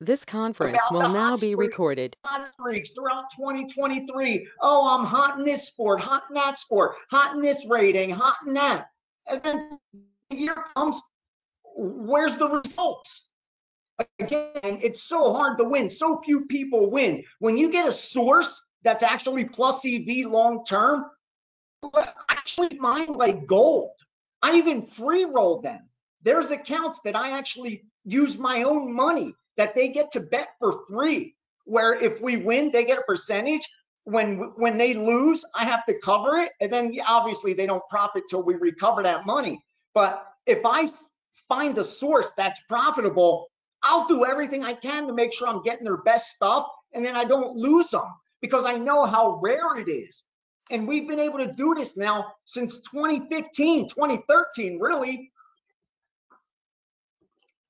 This conference about will the now be recorded. hot streaks throughout 2023. Oh, I'm hot in this sport, hot in that sport, hot in this rating, hot in that. And then the year comes, where's the results? Again, it's so hard to win. So few people win. When you get a source that's actually plus EV long term, I treat mine like gold. I even free roll them. There's accounts that I actually use my own money that they get to bet for free, where if we win, they get a percentage. When they lose, I have to cover it. And then obviously they don't profit till we recover that money. But if I find a source that's profitable, I'll do everything I can to make sure I'm getting their best stuff, and then I don't lose them because I know how rare it is. And we've been able to do this now since 2015, 2013, really.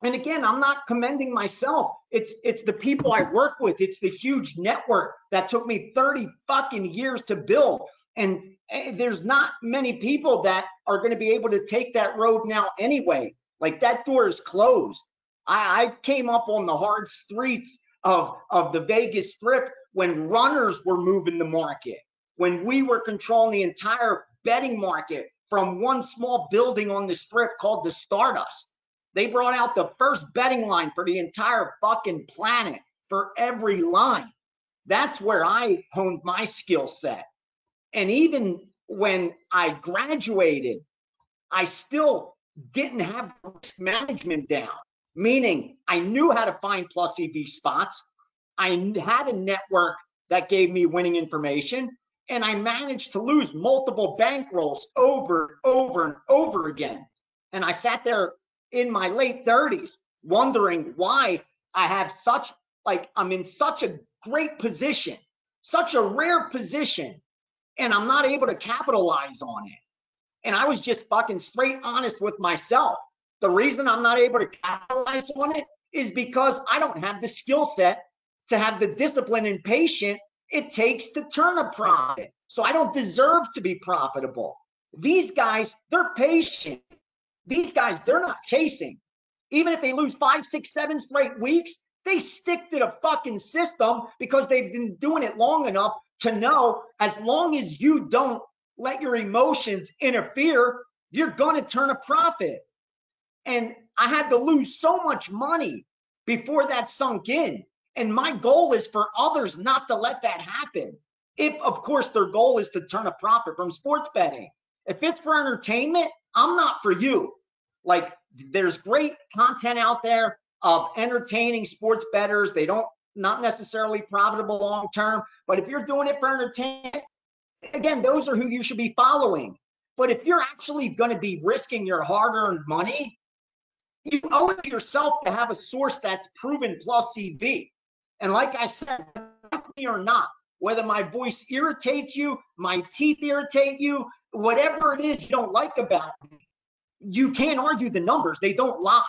And again, I'm not commending myself. It's the people I work with. It's the huge network that took me 30 fucking years to build. And there's not many people that are going to be able to take that road now anyway. Like, that door is closed. I came up on the hard streets of the Vegas Strip when runners were moving the market, when we were controlling the entire betting market from one small building on the Strip called the Stardust. They brought out the first betting line for the entire fucking planet, for every line. That's where I honed my skill set. And even when I graduated, I still didn't have risk management down. Meaning I knew how to find plus EV spots. I had a network that gave me winning information, and I managed to lose multiple bankrolls over and over again. And I sat there in my late 30s wondering why I have I'm in such a great position, such a rare position, and I'm not able to capitalize on it. And I was just fucking straight honest with myself. The reason I'm not able to capitalize on it is because I don't have the skill set to have the discipline and patience it takes to turn a profit. So I don't deserve to be profitable. These guys, they're patient. These guys, they're not chasing. Even if they lose 5, 6, 7 straight weeks, they stick to the fucking system because they've been doing it long enough to know as long as you don't let your emotions interfere, you're going to turn a profit. And I had to lose so much money before that sunk in. And my goal is for others not to let that happen. If, of course, their goal is to turn a profit from sports betting. If it's for entertainment, I'm not for you. Like, there's great content out there of entertaining sports bettors. They don't, not necessarily profitable long term. But if you're doing it for entertainment, again, those are who you should be following. But if you're actually going to be risking your hard-earned money, you owe it to yourself to have a source that's proven plus EV. And like I said, me or not, whether my voice irritates you, my teeth irritate you, whatever it is you don't like about me, you can't argue the numbers. They don't lie.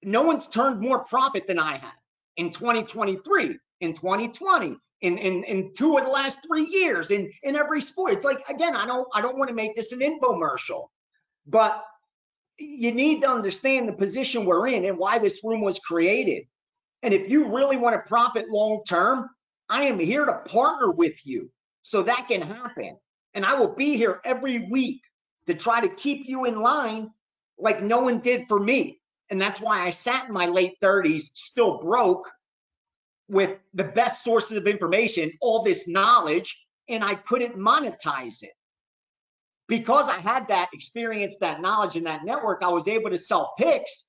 No one's turned more profit than I have in 2023, in 2020, in 2 of the last 3 years, in every sport. It's like, again, I don't want to make this an infomercial, but you need to understand the position we're in and why this room was created. And if you really want to profit long term, I am here to partner with you so that can happen. And I will be here every week to try to keep you in line like no one did for me. And that's why I sat in my late 30s, still broke, with the best sources of information, all this knowledge, and I couldn't monetize it. Because I had that experience, that knowledge, and that network, I was able to sell picks,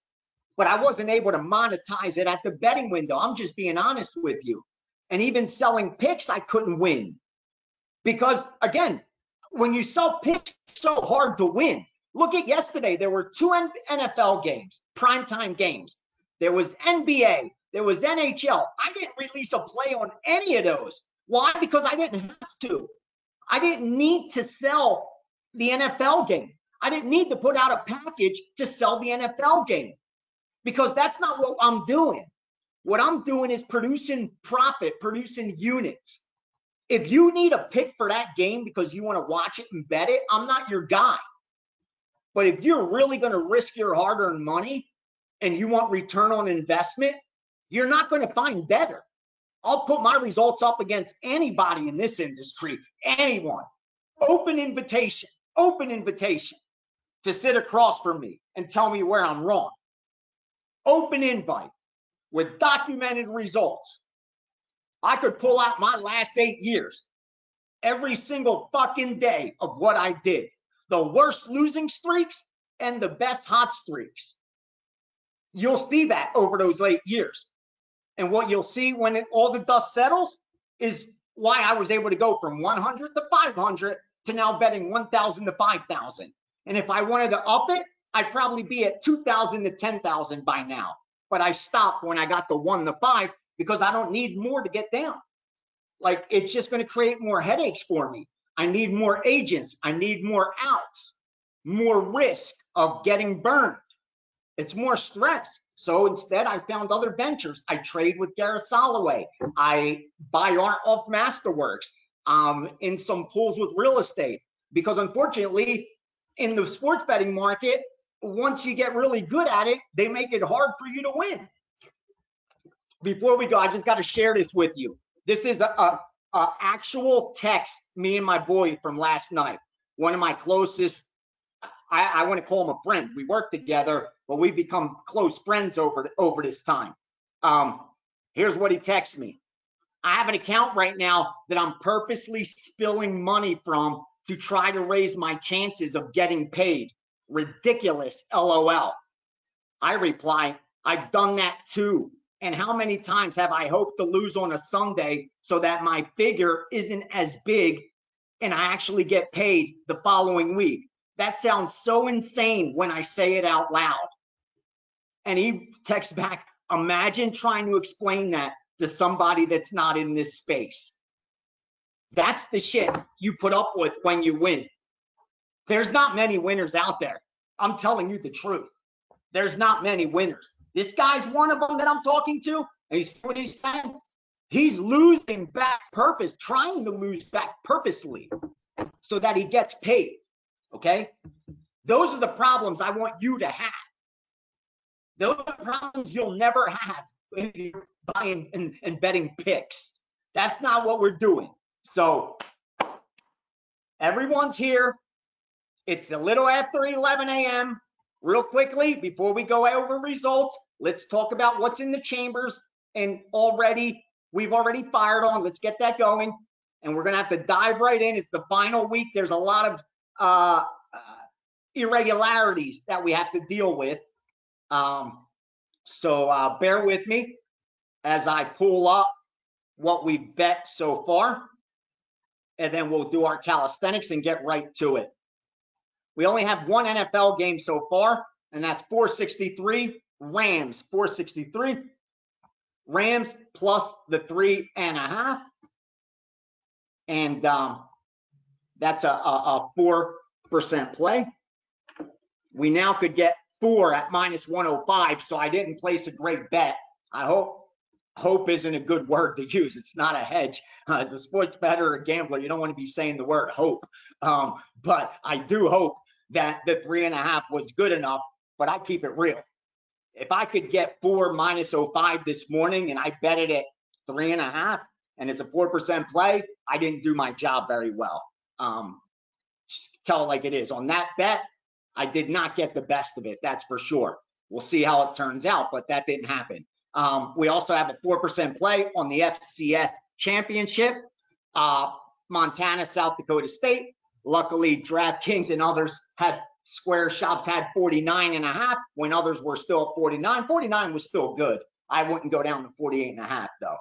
but I wasn't able to monetize it at the betting window. I'm just being honest with you. And even selling picks, I couldn't win. Because, again, when you sell picks, it's so hard to win. Look at yesterday. There were 2 NFL games, primetime games. There was NBA. There was NHL. I didn't release a play on any of those. Why? Because I didn't have to. I didn't need to sell the NFL game. I didn't need to put out a package to sell the NFL game, because that's not what I'm doing. What I'm doing is producing profit, producing units. If you need a pick for that game because you want to watch it and bet it, I'm not your guy. But if you're really going to risk your hard-earned money and you want return on investment, You're not going to find better. I'll put my results up against anybody in this industry, anyone. Open invitation to sit across from me and tell me where I'm wrong. Open invite with documented results. I could pull out my last 8 years, every single fucking day of what I did. The worst losing streaks and the best hot streaks. You'll see that over those 8 years. And what you'll see when all the dust settles is why I was able to go from 100 to 500 to now betting 1,000 to 5,000. And if I wanted to up it, I'd probably be at 2,000 to 10,000 by now. But I stopped when I got the 1 to 5 because I don't need more to get down. Like, it's just going to create more headaches for me. I need more agents. I need more outs, more risk of getting burned. It's more stress. So instead, I found other ventures. I trade with Gareth Soloway. I buy art off Masterworks, in some pools with real estate. Because unfortunately, in the sports betting market, once you get really good at it, they make it hard for you to win. Before we go, I just got to share this with you. This is a actual text me and my boy from last night. One of my closest, I want to call him a friend. We work together, but we've become close friends over this time. Here's what he texts me. I have an account right now that I'm purposely spilling money from to try to raise my chances of getting paid. Ridiculous, LOL. I reply, I've done that too. And how many times have I hoped to lose on a Sunday so that my figure isn't as big and I actually get paid the following week? That sounds so insane when I say it out loud. And he texts back, imagine trying to explain that to somebody that's not in this space. That's the shit you put up with when you win. There's not many winners out there. I'm telling you the truth. There's not many winners. This guy's one of them that I'm talking to. And he's what he's saying. He's losing back trying to lose back purposely so that he gets paid. Okay? Those are the problems I want you to have. Those are the problems you'll never have if you're buying and betting picks. That's not what we're doing. So everyone's here. It's a little after 11 a.m. Real quickly, before we go over results, let's talk about what's in the chambers. And we've already fired on. Let's get that going. And we're going to have to dive right in. It's the final week. There's a lot of irregularities that we have to deal with. So bear with me as I pull up what we've bet so far. And then we'll do our calisthenics and get right to it. We only have one NFL game so far, and that's 463 Rams. 463 Rams plus the 3.5. And that's a 4% play. We now could get 4 at minus 105, so I didn't place a great bet. I hope isn't a good word to use. It's not a hedge. As a sports bettor or a gambler, you don't want to be saying the word hope. But I do hope that the 3.5 was good enough, but I keep it real. If I could get 4 minus 05 this morning and I bet it at 3.5 and it's a 4% play, I didn't do my job very well. Just tell it like it is. On that bet, I did not get the best of it, that's for sure. We'll see how it turns out, but that didn't happen. We also have a 4% play on the FCS championship, Montana, South Dakota State. Luckily, DraftKings and others had Square Shops had 49.5 when others were still at 49. 49 was still good. I wouldn't go down to 48.5 though.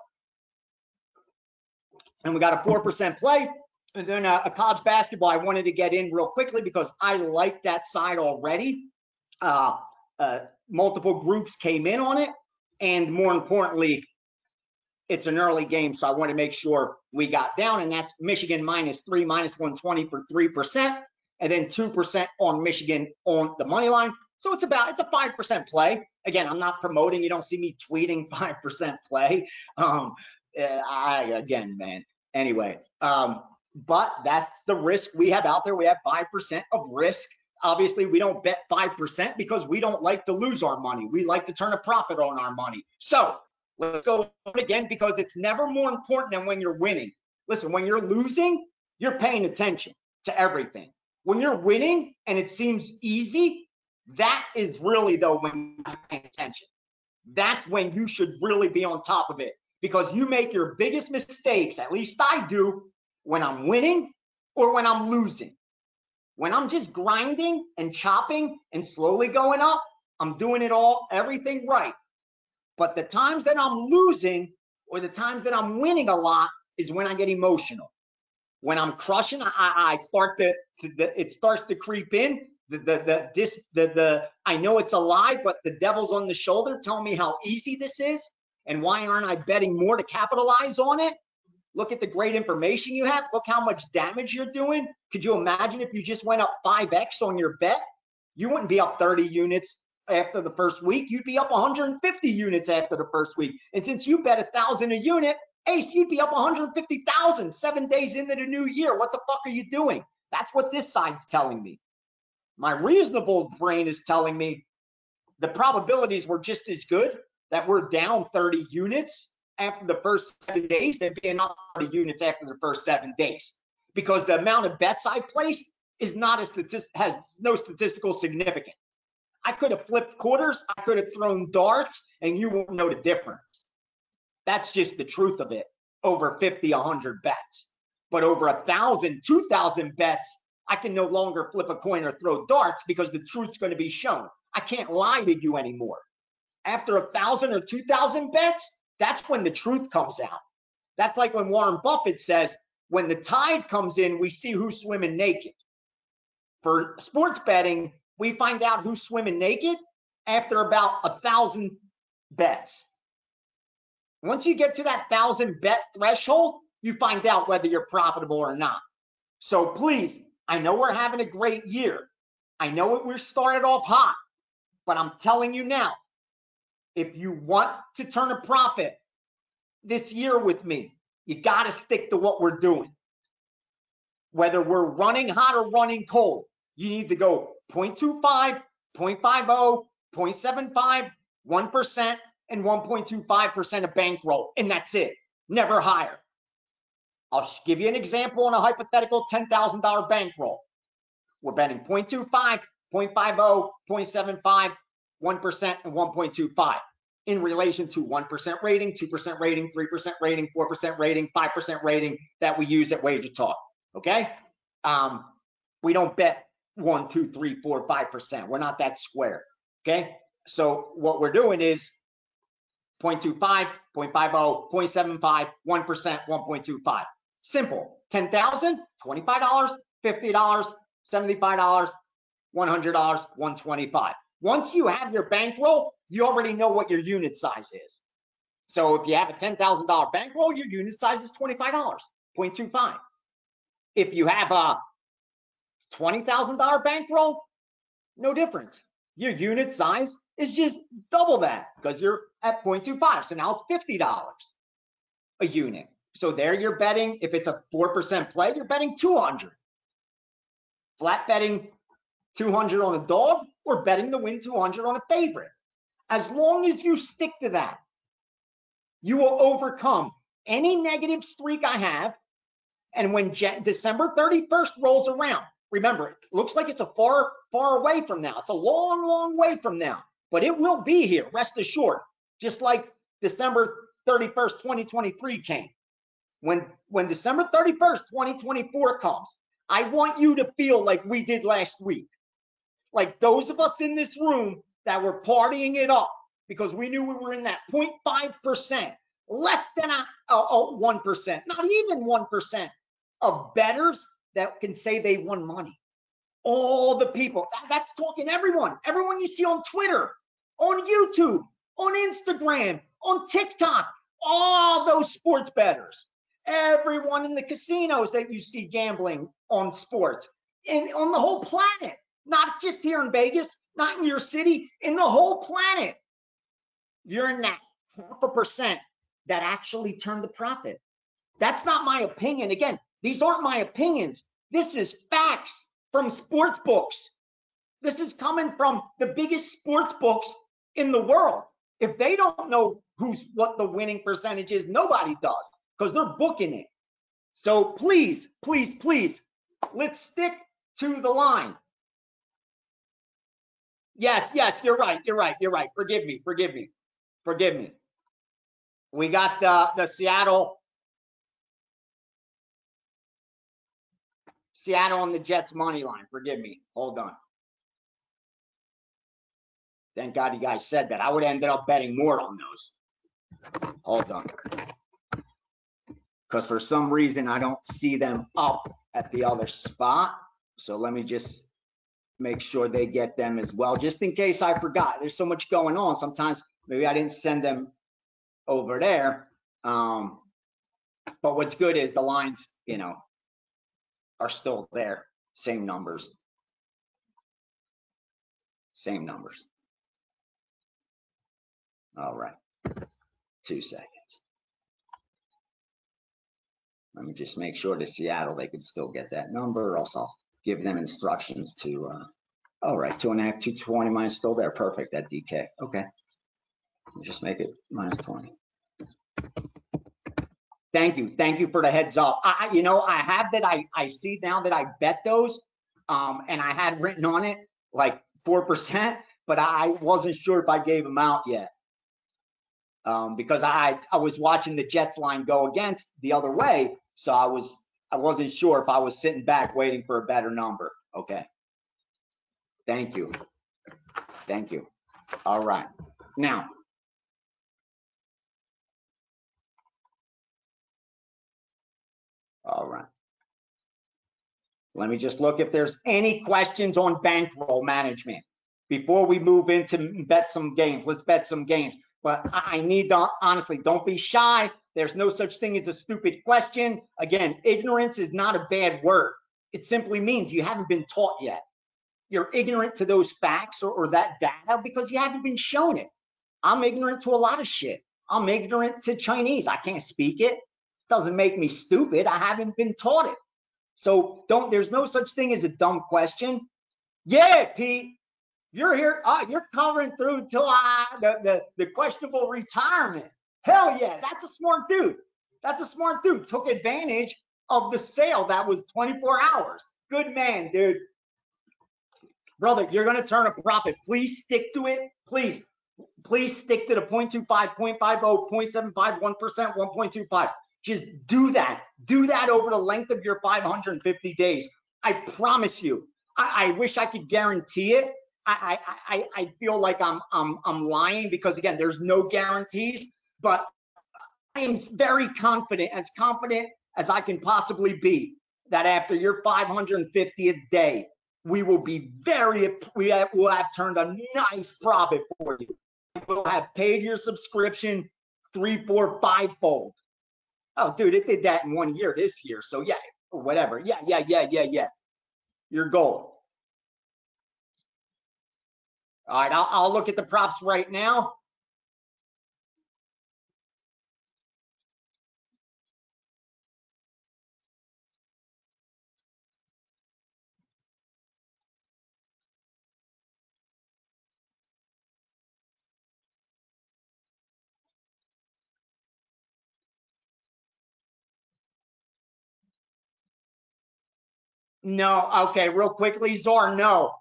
And we got a 4% play. And then a college basketball I wanted to get in real quickly because I like that side already. Multiple groups came in on it. And more importantly, it's an early game, so I want to make sure we got down, and that's Michigan -3, minus 120 for 3%, and then 2% on Michigan on the money line. So it's a 5% play. Again, I'm not promoting. You don't see me tweeting 5% play. Anyway, but that's the risk we have out there. We have 5% of risk. Obviously, we don't bet 5% because we don't like to lose our money. We like to turn a profit on our money. So Let's go over it again, because it's never more important than when you're winning. Listen, when you're losing, you're paying attention to everything. When you're winning and it seems easy, that is really, though, when you're paying attention. That's when you should really be on top of it, because you make your biggest mistakes, at least I do, when I'm winning or when I'm losing. When I'm just grinding and chopping and slowly going up, I'm doing it all, everything right. But the times that I'm losing or the times that I'm winning a lot is when I get emotional. When I'm crushing, I start it starts to creep in. I know it's a lie, but the devil's on the shoulder telling me how easy this is, and why aren't I betting more to capitalize on it? Look at the great information you have. Look how much damage you're doing. Could you imagine if you just went up 5x on your bet? You wouldn't be up 30 units after the first week. You'd be up 150 units after the first week. And since you bet 1,000 a unit, Ace, you'd be up 150,000 7 days into the new year. What the fuck are you doing? That's what this side's telling me. My reasonable brain is telling me the probabilities were just as good, that we're down 30 units after the first 7 days than being up 30 units after the first 7 days, because the amount of bets I placed is not has no statistical significance. I could have flipped quarters, I could have thrown darts, and you won't know the difference. That's just the truth of it. Over 50, 100 bets. But over 1,000, 2,000 bets, I can no longer flip a coin or throw darts, because the truth's going to be shown. I can't lie to you anymore. After 1,000 or 2,000 bets, that's when the truth comes out. That's like when Warren Buffett says, when the tide comes in, we see who's swimming naked. For sports betting, we find out who's swimming naked after about 1,000 bets. Once you get to that 1,000 bet threshold, you find out whether you're profitable or not. So please, I know we're having a great year. I know we're started off hot, but I'm telling you now, if you want to turn a profit this year with me, you got to stick to what we're doing. Whether we're running hot or running cold, you need to go 0.25, 0.50, 0.75, 1%, and 1.25% of bankroll, and that's it. Never higher. I'll give you an example on a hypothetical $10,000 bankroll. We're betting 0.25, 0.50, 0.75, 1%, and 1.25 in relation to 1% rating, 2% rating, 3% rating, 4% rating, 5% rating that we use at Wager Talk. Okay? We don't bet 1, 2, 3, 4, 5%. We're not that square. Okay? So what we're doing is 0.25, 0.50, 0.75, 1%, 1.25. Simple. 10,000, $25, $50, $75, $100, $125. Once you have your bankroll, you already know what your unit size is. So if you have a $10,000 bankroll, your unit size is $25, 0.25. If you have a $20,000 bankroll, no difference. Your unit size is just double that, because you're at 0.25. So now it's $50 a unit. So there you're betting, if it's a 4% play, you're betting 200. Flat betting 200 on a dog, or betting the win 200 on a favorite. As long as you stick to that, you will overcome any negative streak I have. And when December 31st rolls around, remember, it looks like it's a far away from now. It's a long, long way from now, but it will be here, rest assured. Just like December 31st, 2023 came. When December 31st, 2024 comes, I want you to feel like we did last week. Like those of us in this room that were partying it up because we knew we were in that 0.5%, less than a 1%, not even 1% of bettors that can say they won money. All the people, that's talking everyone you see on Twitter, on YouTube, on Instagram, on TikTok, all those sports bettors, everyone in the casinos that you see gambling on sports, and on the whole planet, not just here in Vegas, not in your city, in the whole planet. You're in that 0.5% that actually turned the profit. That's not my opinion. Again, these aren't my opinions. This is facts from sports books. This is coming from the biggest sports books in the world. If they don't know what the winning percentage is, nobody does, because they're booking it. So please, please, please, let's stick to the line. Yes, yes, you're right. You're right. You're right. Forgive me. Forgive me. Forgive me. We got the Seattle on the Jets money line. Forgive me. Hold on. Thank God you guys said that. I would have ended up betting more on those. Hold on. Because for some reason, I don't see them up at the other spot. So let me just make sure they get them as well, just in case I forgot. There's so much going on. Sometimes maybe I didn't send them over there. But what's good is the lines, you know, are still there. Same numbers. Same numbers. All right. 2 seconds. Let me just make sure to Seattle they could still get that number, or else I'll give them instructions to, all right, 2.5, 220 minus still there. Perfect, that DK. Okay. Just make it minus 20. Thank you. Thank you for the heads up. You know, I have that. I see now that I bet those, and I had written on it like 4%, but I wasn't sure if I gave them out yet. Because I was watching the Jets line go against the other way, so I wasn't sure if I was sitting back waiting for a better number. Okay. Thank you. Thank you. All right. Now, all right. Let me just look if there's any questions on bankroll management before we move into bet some games. Let's bet some games. But I need to, honestly, don't be shy. There's no such thing as a stupid question. Again, ignorance is not a bad word. It simply means you haven't been taught yet. You're ignorant to those facts or that data because you haven't been shown it. I'm ignorant to a lot of shit. I'm ignorant to Chinese. I can't speak it. Doesn't make me stupid. I haven't been taught it. So there's no such thing as a dumb question. Yeah, Pete. You're here, you're covering through till the questionable retirement. Hell yeah, that's a smart dude. That's a smart dude. Took advantage of the sale that was 24 hours. Good man, dude. Brother, you're going to turn a profit. Please stick to it. Please stick to the 0.25, 0.50, 0.75, 1%, 1.25. Just do that. Do that over the length of your 550 days. I promise you. I wish I could guarantee it. I feel like I'm lying because again, there's no guarantees, but I am very confident as I can possibly be that after your 550th day, we will be we will have turned a nice profit for you. We'll have paid your subscription 3, 4, 5-fold. Oh, dude, it did that in 1 year this year. So yeah, whatever. Yeah. Your goal. All right, I'll look at the props right now. No, okay, real quickly, Zor, no.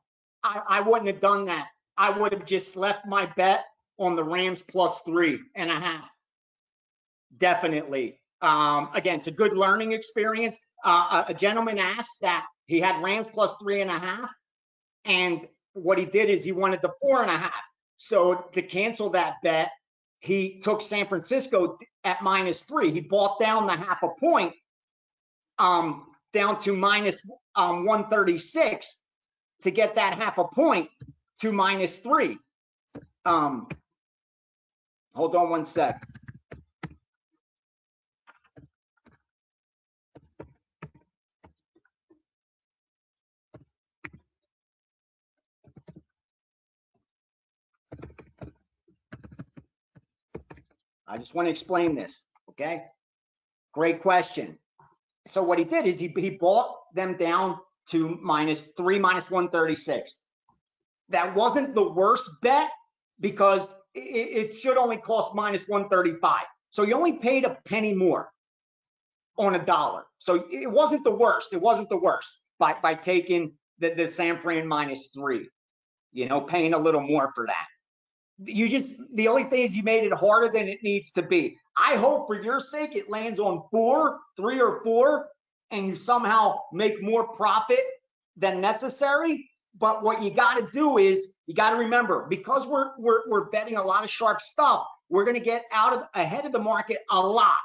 I wouldn't have done that. I would have just left my bet on the Rams plus 3.5. Definitely. Again, it's a good learning experience. A gentleman asked that he had Rams plus 3.5, and what he did is he wanted the 4.5. So to cancel that bet, he took San Francisco at -3. He bought down the 0.5 point, down to minus 136 to get that 0.5 point to -3. Hold on 1 sec. I just want to explain this, okay? Great question. So what he did is he bought them down to -3, -136. That wasn't the worst bet because it should only cost minus 135. So you only paid a penny more on a dollar. So it wasn't the worst. It wasn't the worst by taking the San Fran -3, you know, paying a little more for that. The only thing is you made it harder than it needs to be. I hope for your sake it lands on 3 or 4, and you somehow make more profit than necessary. But what you got to do is you got to remember, because we're betting a lot of sharp stuff, we're going to get ahead of the market a lot,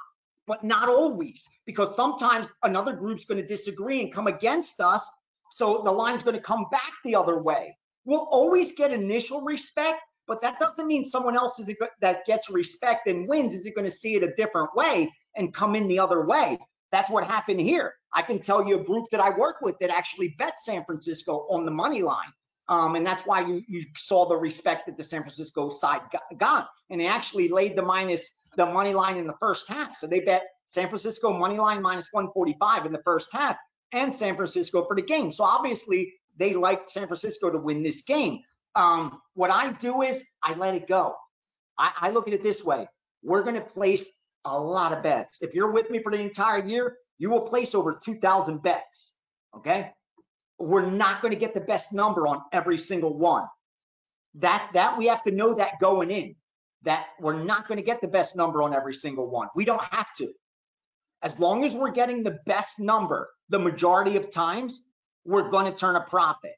but not always, because sometimes another group's going to disagree and come against us. So the line's going to come back the other way. We'll always get initial respect, but that doesn't mean someone else that gets respect and wins isn't going to see it a different way and come in the other way. That's what happened here. I can tell you a group that I work with that actually bet San Francisco on the money line. And that's why you saw the respect that the San Francisco side got. And they actually laid the money line in the first half. So they bet San Francisco money line minus 145 in the first half and San Francisco for the game. So obviously they like San Francisco to win this game. What I do is I let it go. I look at it this way. We're going to place a lot of bets. If you're with me for the entire year, you will place over 2,000 bets, okay? We're not going to get the best number on every single one. That we have to know that going in, that we're not going to get the best number on every single one. We don't have to. As long as we're getting the best number the majority of times, we're going to turn a profit.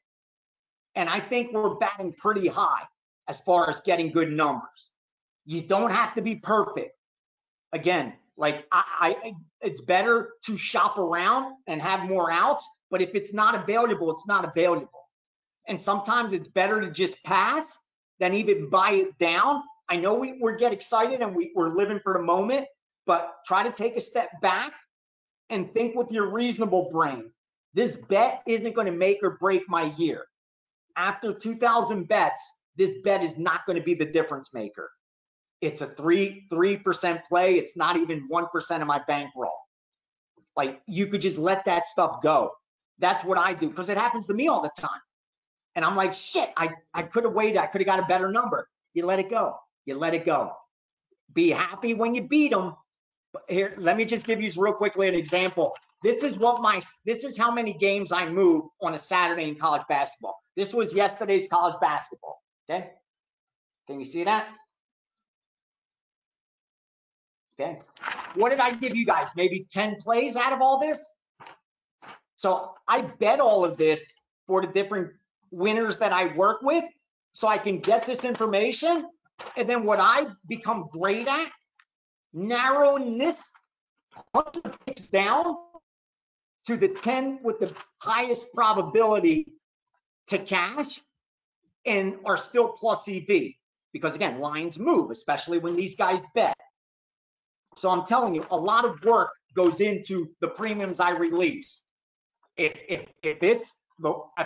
And I think we're batting pretty high as far as getting good numbers. You don't have to be perfect. Again, like it's better to shop around and have more outs, but if it's not available, it's not available. And sometimes it's better to just pass than even buy it down. I know we get excited and we're living for the moment, but try to take a step back and think with your reasonable brain. This bet isn't going to make or break my year. After 2,000 bets, this bet is not going to be the difference maker. It's a 3% play. It's not even 1% of my bankroll. Like, you could just let that stuff go. That's what I do, because it happens to me all the time. And I'm like, shit, I could have waited. I could have got a better number. You let it go. You let it go. Be happy when you beat them. Here, let me just give you real quickly an example. This is how many games I moved on a Saturday in college basketball. This was yesterday's college basketball. Okay. Can you see that? Okay. What did I give you guys? Maybe 10 plays out of all this? So I bet all of this for the different winners that I work with so I can get this information. And then what I become great at, narrowing this 100 picks down to the 10 with the highest probability to cash and are still plus EV. Because again, lines move, especially when these guys bet. So I'm telling you, a lot of work goes into the premiums I release. If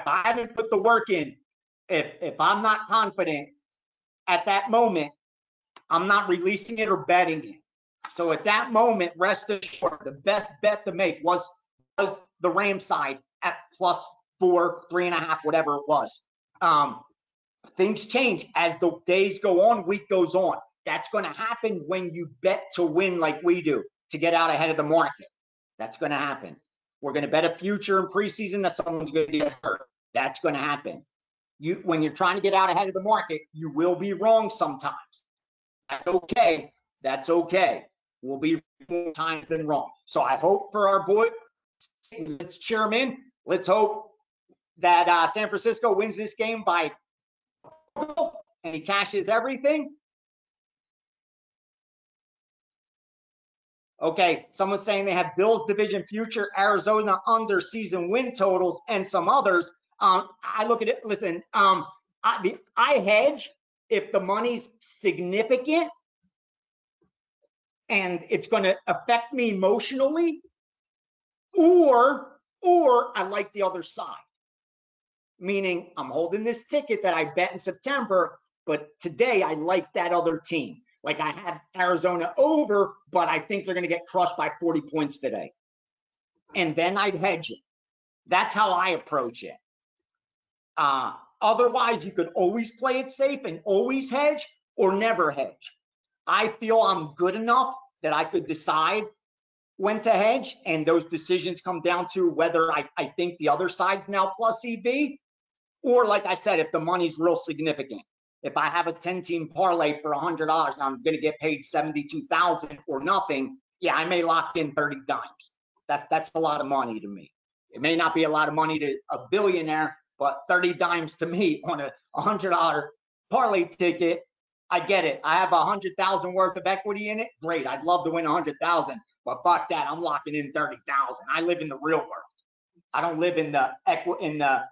I haven't put the work in, if I'm not confident at that moment, I'm not releasing it or betting it. So at that moment, rest assured, the best bet to make was the Ram side at +4, 3.5, whatever it was. Things change as the days go on, week goes on. That's going to happen when you bet to win like we do, to get out ahead of the market. That's going to happen. We're going to bet a future in preseason that someone's going to get hurt. That's going to happen. When you're trying to get out ahead of the market, you will be wrong sometimes. That's okay. That's okay. We'll be more times than wrong. So I hope for our boy, let's cheer him in. Let's hope that San Francisco wins this game by and he cashes everything. Okay, someone's saying they have Bills division future, Arizona under season win totals, and some others. I look at it, listen, I hedge if the money's significant and it's going to affect me emotionally, or I like the other side. Meaning I'm holding this ticket that I bet in September, but today I like that other team. Like I had Arizona over, but I think they're going to get crushed by 40 points today. And then I'd hedge it. That's how I approach it. Otherwise, you could always play it safe and always hedge, or never hedge. I feel I'm good enough that I could decide when to hedge, and those decisions come down to whether I think the other side's now plus EV, or like I said, if the money's real significant. If I have a 10-team parlay for $100 and I'm going to get paid 72,000 or nothing, yeah, I may lock in 30 dimes. That's a lot of money to me. It may not be a lot of money to a billionaire, but 30 dimes to me on a $100 parlay ticket, I get it. I have 100,000 worth of equity in it. Great. I'd love to win 100,000, but fuck that. I'm locking in 30,000. I live in the real world. I don't live in the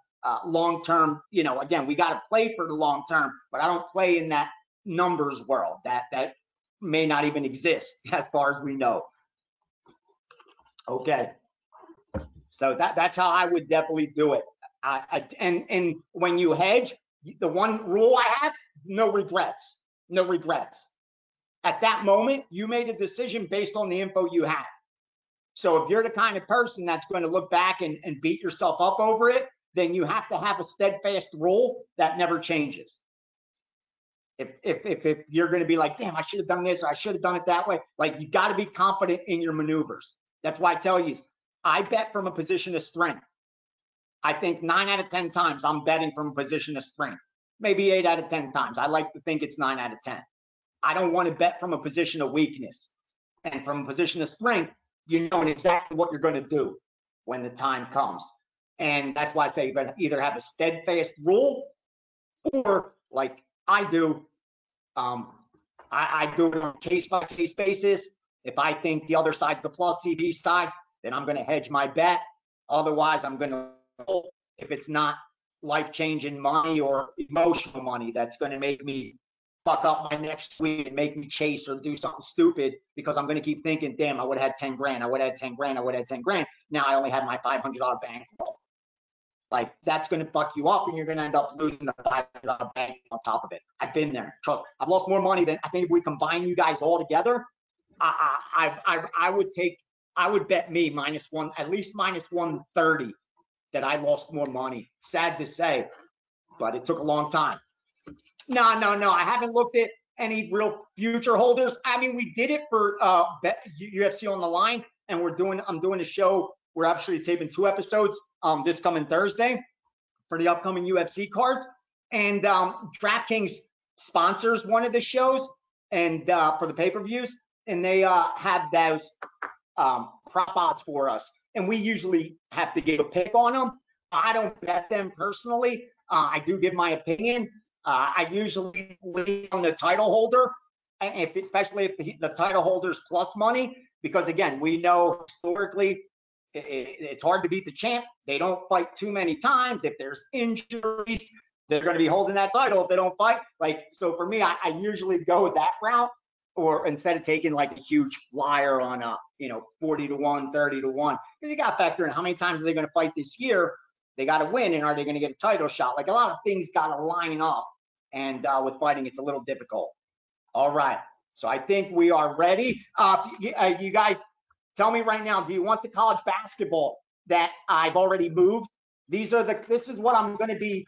long term. You know, again, we got to play for the long term, but I don't play in that numbers world that may not even exist as far as we know. Okay. So that's how I would definitely do it. And when you hedge, the one rule I have, no regrets. No regrets. At that moment, you made a decision based on the info you had. So if you're the kind of person that's going to look back and beat yourself up over it, then you have to have a steadfast rule that never changes. If you're going to be like, damn, I should have done this, or I should have done it that way, like, you got to be confident in your maneuvers. That's why I tell you, I bet from a position of strength. I think 9 out of 10 times I'm betting from a position of strength. Maybe 8 out of 10 times. I like to think it's 9 out of 10. I don't want to bet from a position of weakness. And from a position of strength, you know exactly what you're going to do when the time comes. And that's why I say you either have a steadfast rule, or like I do, I do it on a case-by-case basis. If I think the other side's the plus CV side, then I'm going to hedge my bet. Otherwise, I'm going to hold. If it's not life-changing money or emotional money that's going to make me fuck up my next week and make me chase or do something stupid, because I'm going to keep thinking, damn, I would have had 10 grand, I would have had 10 grand, I would have had 10 grand. Now I only have my $500 bankroll. Like, that's going to fuck you up, and you're going to end up losing the $500 bank on top of it. I've been there. Trust me. I've lost more money than, I think if we combine you guys all together, I would bet me -1, at least -130, that I lost more money. Sad to say, but it took a long time. No. I haven't looked at any real future holders. I mean, we did it for UFC on the Line, and I'm doing a show. We're actually taping 2 episodes this coming Thursday for the upcoming UFC cards. And DraftKings sponsors one of the shows, and for the pay-per-views, and they have those prop odds for us. And we usually have to give a pick on them. I don't bet them personally. I do give my opinion. I usually lean on the title holder, especially if the title holder's plus money, because again, we know historically it's hard to beat the champ. They don't fight too many times. If there's injuries, they're going to be holding that title if they don't fight. Like, so for me, I usually go that route, or instead of taking like a huge flyer on 40-1, 30-1, because you got to factor in how many times are they going to fight this year. They got to win, and are they going to get a title shot? Like, a lot of things got to line up, and with fighting, it's a little difficult. All right, so I think we are ready. You guys, tell me right now, do you want the college basketball that I've already moved? This is what I'm going to be,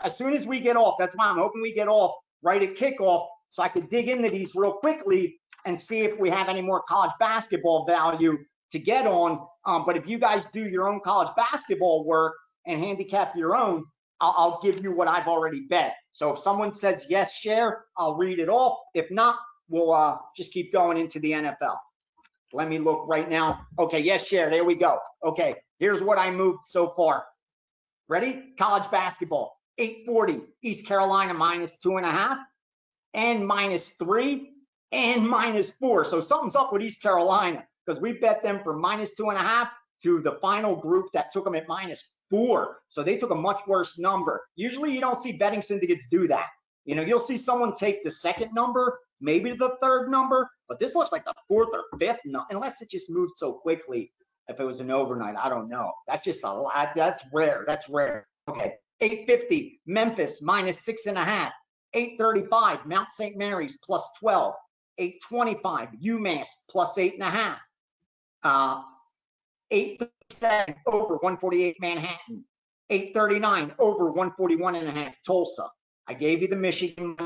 as soon as we get off. That's why I'm hoping we get off right at kickoff, so I could dig into these real quickly and see if we have any more college basketball value to get on. But if you guys do your own college basketball work and handicap your own, I'll give you what I've already bet. So if someone says yes, share, I'll read it off. If not, we'll just keep going into the NFL. Let me look right now. Okay, yes, share. There we go. Okay, here's what I moved so far. Ready? College basketball. 840, East Carolina -2.5, and -3, and -4. So something's up with East Carolina, because we bet them from -2.5 to the final group that took them at -4. So they took a much worse number. Usually you don't see betting syndicates do that. You'll see someone take the second number, maybe the third number, but this looks like the 4th or 5th number, unless it just moved so quickly. If it was an overnight, I don't know. That's just a lot. That's rare. That's rare. Okay. 850, Memphis -6.5. 835, Mount St. Mary's +12. 825, UMass +8.5. 837, over 148, Manhattan. 839, over 141.5, Tulsa. I gave you the Michigan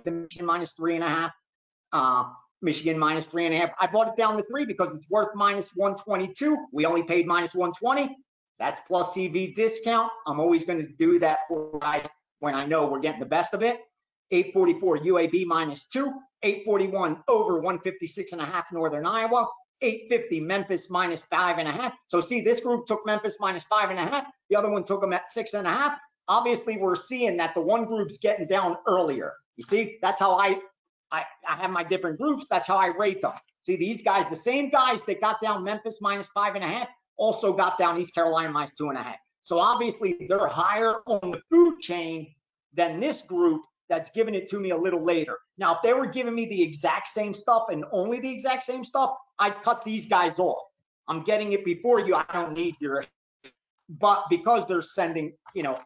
the Michigan minus 3.5. Michigan minus 3.5. I bought it down to 3 because it's worth minus 122. We only paid minus 120. That's plus CV discount. I'm always going to do that for you guys when I know we're getting the best of it. 844 UAB minus 2. 841 over 156.5 Northern Iowa. 850 Memphis minus 5.5. So see, this group took Memphis minus 5.5. The other one took them at 6.5. Obviously, we're seeing that the one group's getting down earlier. You see, that's how I have my different groups. That's how I rate them. See, these guys, the same guys that got down Memphis minus 5.5, also got down East Carolina minus 2.5. So obviously, they're higher on the food chain than this group that's giving it to me a little later. Now, if they were giving me the exact same stuff and only the exact same stuff, I'd cut these guys off. I'm getting it before you. I don't need your, but because they're sending,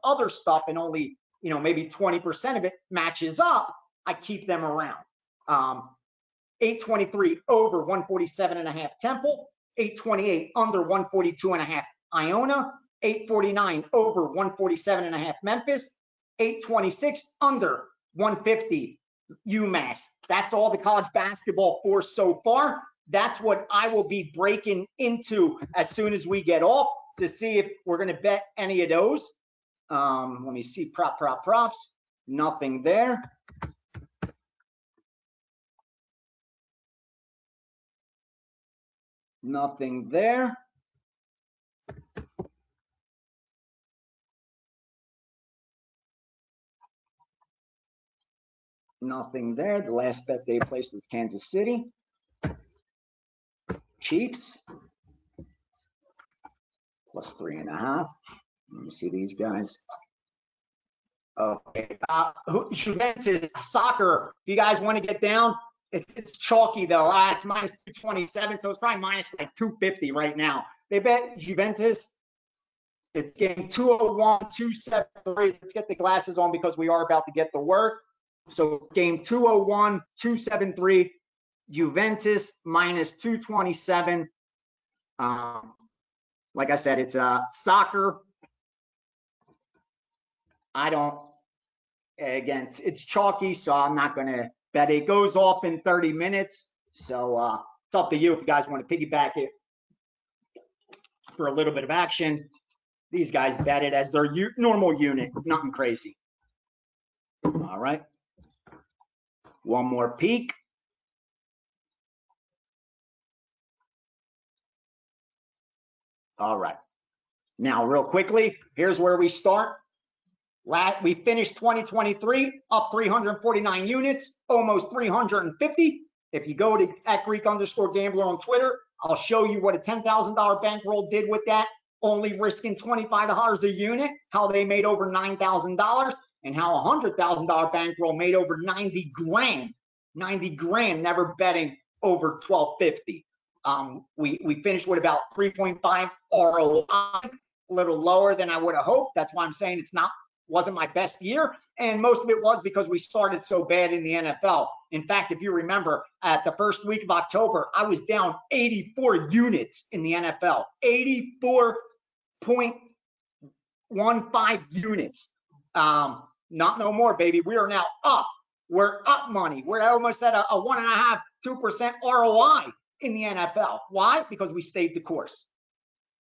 other stuff and only, maybe 20% of it matches up, I keep them around. 823 over 147.5 Temple, 828 under 142.5 Iona, 849 over 147.5 Memphis, 826 under 150 UMass. That's all the college basketball for so far. That's what I will be breaking into as soon as we get off to see if we're going to bet any of those. Let me see, props. Nothing there. Nothing there. Nothing there. The last bet they placed was Kansas City. Chiefs. Plus 3.5. Let me see these guys. Okay. Juventus soccer. If you guys want to get down, it's chalky though. It's minus 227, so it's probably minus like 250 right now. They bet Juventus. It's game 201, 273. Let's get the glasses on because we are about to get to work. So game 201, 273. Juventus minus 227. Like I said, it's soccer. It's chalky, so I'm not going to bet it. Goes off in 30 minutes. So it's up to you if you guys want to piggyback it for a little bit of action. These guys bet it as their normal unit, nothing crazy. All right. One more peek. All right. Now, real quickly, here's where we start. We finished 2023 up 349 units, almost 350. If you go to @Greek_Gambler on Twitter, I'll show you what a $10,000 bankroll did with that, only risking $25 a unit, how they made over $9,000, and how a $100,000 bankroll made over 90 grand. 90 grand, never betting over 1250. We finished with about 3.5 ROI, a little lower than I would have hoped. That's why I'm saying wasn't my best year, and most of it was because we started so bad in the NFL. In fact, if you remember, at the first week of October, I was down 84 units in the NFL, 84.15 units. Not no more, baby. We are now up. We're up money. We're almost at a 1.5%, 2% ROI in the NFL. Why? Because we stayed the course.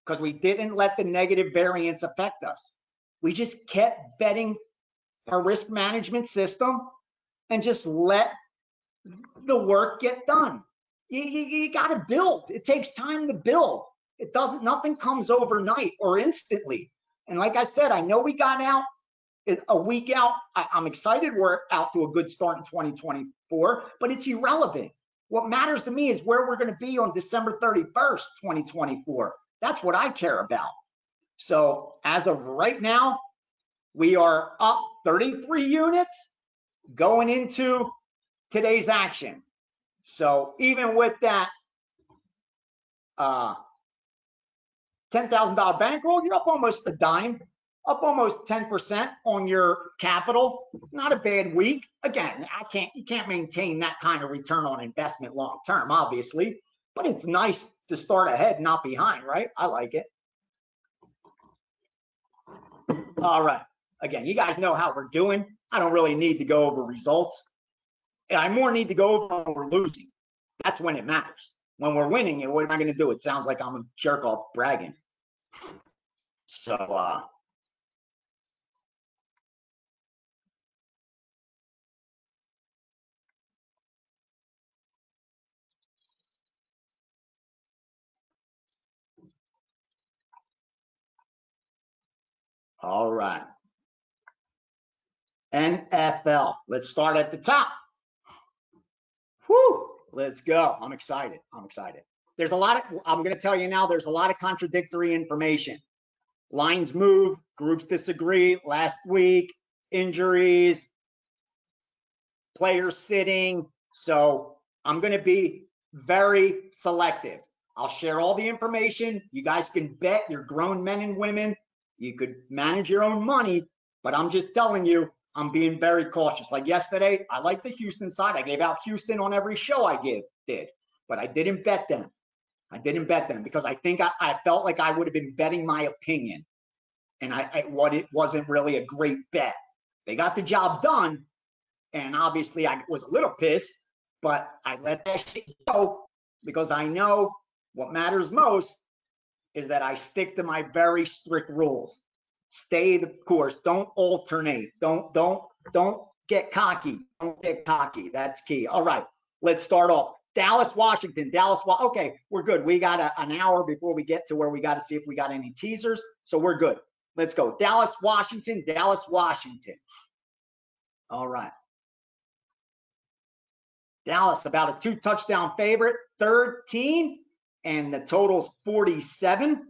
Because we didn't let the negative variance affect us. We just kept betting our risk management system and just let the work get done. You got to build. It takes time to build. Nothing comes overnight or instantly. And like I said, I know we got out a week out. I'm excited we're out to a good start in 2024, but it's irrelevant. What matters to me is where we're going to be on December 31st, 2024. That's what I care about. So as of right now, we are up 33 units going into today's action. So even with that $10,000 bankroll, you're up almost a dime, up almost 10% on your capital. Not a bad week. Again, you can't maintain that kind of return on investment long term, obviously, but it's nice to start ahead, not behind, right? I like it. All right. Again, you guys know how we're doing. I don't really need to go over results. I more need to go over when we're losing. That's when it matters. When we're winning, what am I going to do? It sounds like I'm a jerk off bragging. So, all right. NFL. Let's start at the top. Whew. Let's go. I'm excited. I'm excited. There's a lot of, I'm going to tell you now, there's a lot of contradictory information. Lines move, groups disagree. Last week, injuries, players sitting. So I'm going to be very selective. I'll share all the information. You guys can bet. You're grown men and women. You could manage your own money, but I'm just telling you, I'm being very cautious. Like yesterday, I like the Houston side. I gave out Houston on every show I did, but I didn't bet them. I didn't bet them because I think I felt like I would have been betting my opinion, and it wasn't really a great bet. They got the job done, and obviously I was a little pissed, but I let that shit go because I know what matters most is that I stick to my very strict rules. Stay the course. Don't alternate. Don't get cocky. Don't get cocky. That's key. All right, let's start off. Dallas, Washington. Okay, we're good. We got an hour before we get to where we got to see if we got any teasers. So we're good. Let's go. Dallas, Washington. Dallas, Washington. All right. Dallas, about a 2-touchdown favorite, 13, and the total's 47.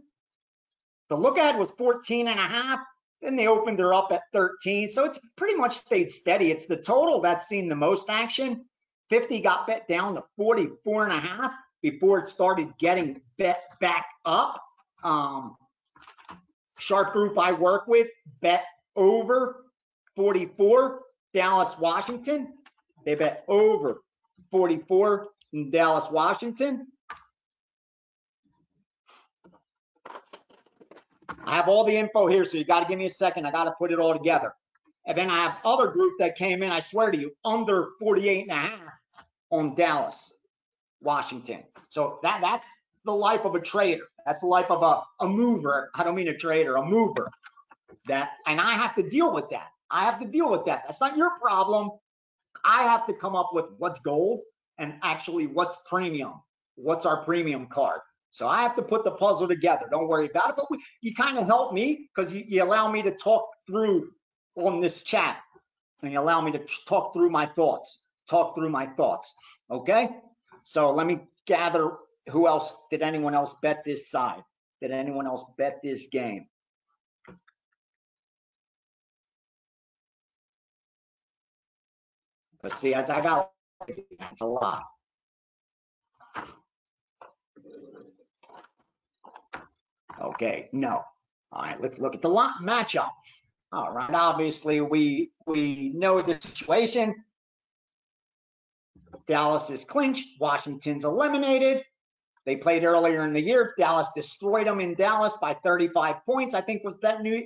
The look ahead was 14.5. Then they opened her up at 13. So it's pretty much stayed steady. It's the total that's seen the most action. 50 got bet down to 44.5 before it started getting bet back up. Sharp group I work with bet over 44, Dallas, Washington. They bet over 44 in Dallas, Washington. I have all the info here, so you got to give me a second. I got to put it all together. And then I have other group that came in, I swear to you, under 48.5 on Dallas, Washington. So that's the life of a trader. That's the life of a mover. I don't mean a trader, a mover. And I have to deal with that. I have to deal with that. That's not your problem. I have to come up with what's gold and actually what's premium. What's our premium card? So I have to put the puzzle together. Don't worry about it. But you kind of help me because you allow me to talk through on this chat. And you allow me to talk through my thoughts. Okay? So let me gather who else. Did anyone else bet this side? Did anyone else bet this game? Let's see. I got it's a lot. Okay, no. All right, let's look at the matchup. All right, obviously we know the situation. Dallas is clinched. Washington's eliminated. They played earlier in the year. Dallas destroyed them in Dallas by 35 points. I think was that new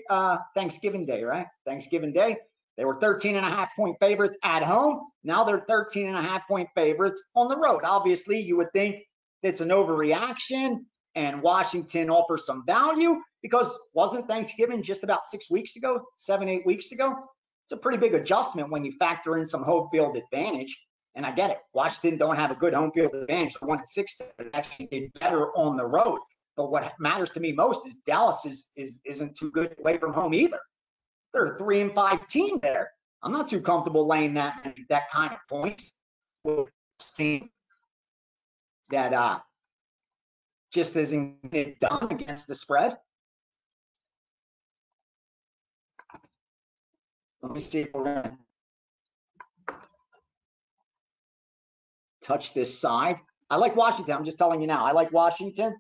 Thanksgiving Day, right? Thanksgiving Day. They were 13.5-point favorites at home. Now they're 13.5-point favorites on the road. Obviously, you would think it's an overreaction and Washington offers some value because wasn't Thanksgiving just about 6 weeks ago, 7-8 weeks ago? It's a pretty big adjustment when you factor in some home field advantage. And I get it. Washington don't have a good home field advantage. They're 1-6. They actually did better on the road. But what matters to me most is Dallas isn't too good away from home either. They're a 3-5 team there. I'm not too comfortable laying that kind of points with a team that just isn't done against the spread. Let me see if we're going to touch this side. I like Washington. I'm just telling you now. I like Washington.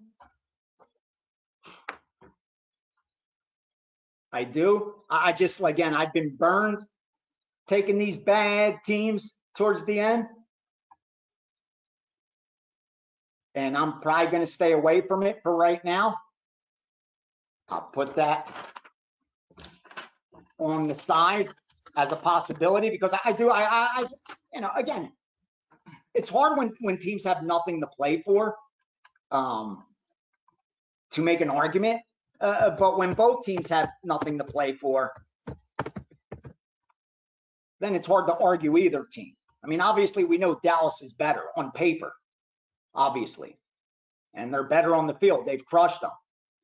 I do. I just, again, I've been burned taking these bad teams towards the end. And I'm probably going to stay away from it for right now. I'll put that on the side as a possibility because I again, it's hard when teams have nothing to play for to make an argument. But when both teams have nothing to play for, then it's hard to argue either team. I mean, obviously, we know Dallas is better on paper, obviously, and they're better on the field. They've crushed them.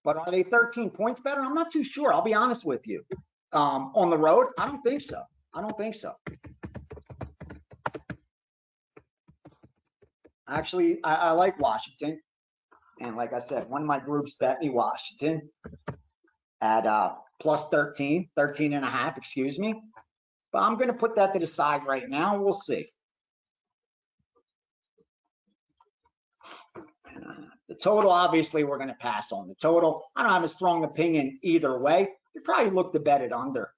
But are they 13 points better? I'm not too sure. I'll be honest with you. On the road, I don't think so. I don't think so. Actually, I like Washington. And like I said, one of my groups bet me Washington at plus 13 and a half, excuse me. But I'm going to put that to the side right now. We'll see. The total, obviously, we're going to pass on the total. I don't have a strong opinion either way. You probably look to bet it under.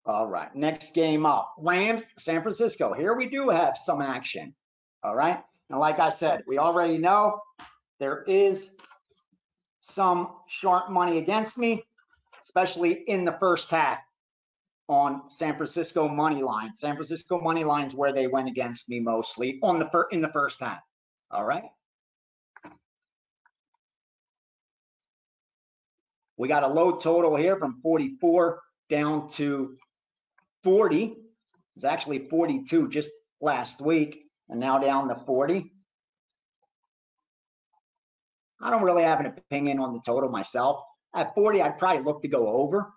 All right, next game up. Rams, San Francisco. Here we do have some action. All right. And like I said, we already know there is some sharp money against me, especially in the first half on San Francisco money line. San Francisco money line's where they went against me mostly on in the first half. All right. We got a low total here from 44 down to 40. It's actually 42 just last week, and now down to 40. I don't really have an opinion on the total myself. At 40, I'd probably look to go over.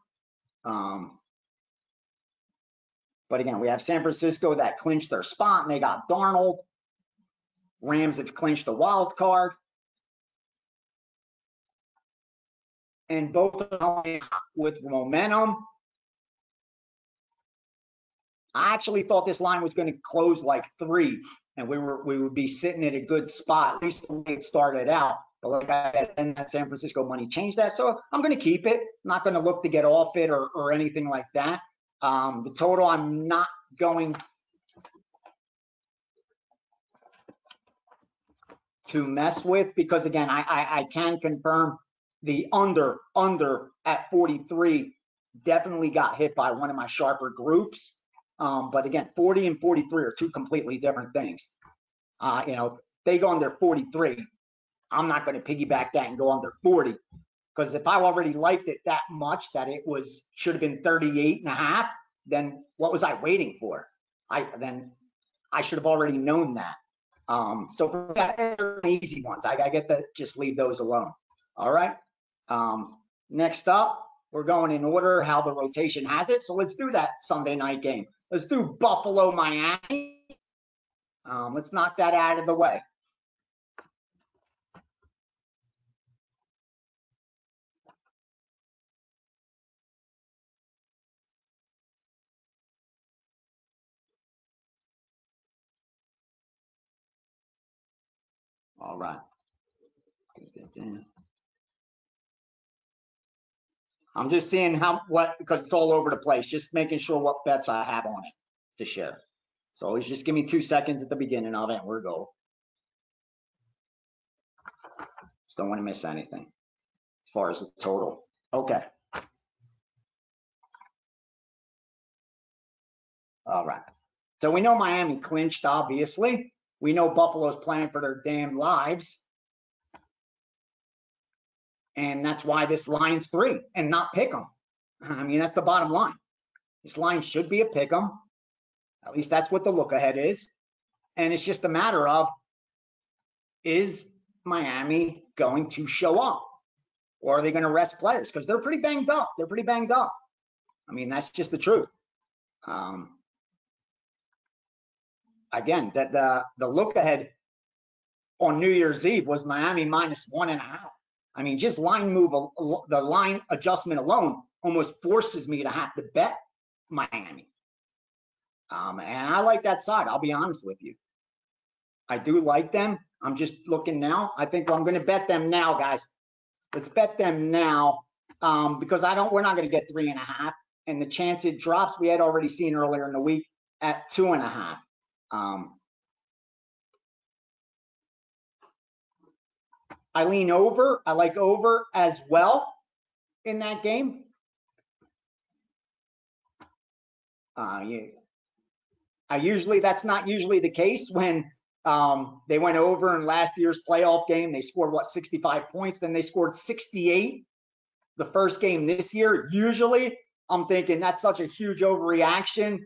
But again, we have San Francisco that clinched their spot, and they got Darnold. Rams have clinched the wild card. And both of them with momentum. I actually thought this line was going to close like 3, and we would be sitting at a good spot, at least the way it started out. But like I said, then that San Francisco money changed that. So I'm going to keep it. I'm not going to look to get off it or anything like that. The total I'm not going to mess with because, again, I can confirm the under at 43 definitely got hit by one of my sharper groups. But again, 40 and 43 are two completely different things. You know, if they go under 43, I'm not going to piggyback that and go under 40. Because if I already liked it that much that it should have been 38 and a half, then what was I waiting for? Then I should have already known that. So for that, they're easy ones. I get to just leave those alone. All right. Next up, we're going in order how the rotation has it. So let's do that Sunday night game. Let's do Buffalo, Miami. Let's knock that out of the way. All right. I'm just seeing because it's all over the place, just making sure what bets I have on it to share. So always just give me 2 seconds at the beginning of it, and we're go. Just don't want to miss anything as far as the total. Okay. All right. So we know Miami clinched, obviously. We know Buffalo's playing for their damn lives. And that's why this line's 3 and not pick 'em. I mean, that's the bottom line. This line should be a pick 'em. At least that's what the look ahead is. And it's just a matter of, is Miami going to show up? Or are they going to rest players? Because they're pretty banged up. They're pretty banged up. I mean, that's just the truth. Again, that the look ahead on New Year's Eve was Miami minus 1.5. I mean, just the line adjustment alone almost forces me to have to bet Miami. And I like that side. I'll be honest with you. I do like them. I'm just looking now. I think I'm going to bet them now, guys. Let's bet them now because we're not going to get 3.5. And the chance it drops, we had already seen earlier in the week at 2.5. I lean over. I like over as well in that game. Yeah. That's not usually the case when they went over in last year's playoff game. They scored, what, 65 points? Then they scored 68 the first game this year. Usually I'm thinking that's such a huge overreaction.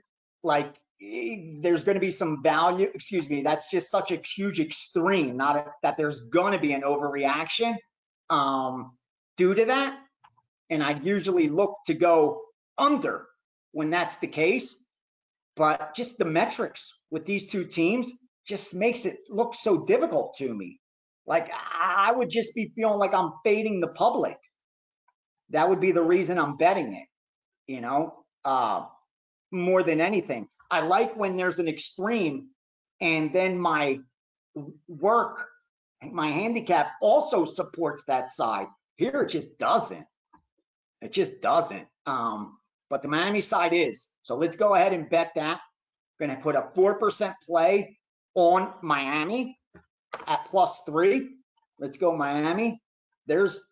Like, there's going to be some value. Excuse me. That's just such a huge extreme. Not that there's going to be an overreaction due to that. And I usually look to go under when that's the case. But just the metrics with these two teams just makes it look so difficult to me. Like, I would just be feeling like I'm fading the public. That would be the reason I'm betting it, you know, more than anything. I like when there's an extreme and then my work, my handicap also supports that side. Here it just doesn't. It just doesn't. But the Miami side is. So let's go ahead and bet that. I'm going to put a 4% play on Miami at +3. Let's go Miami. There's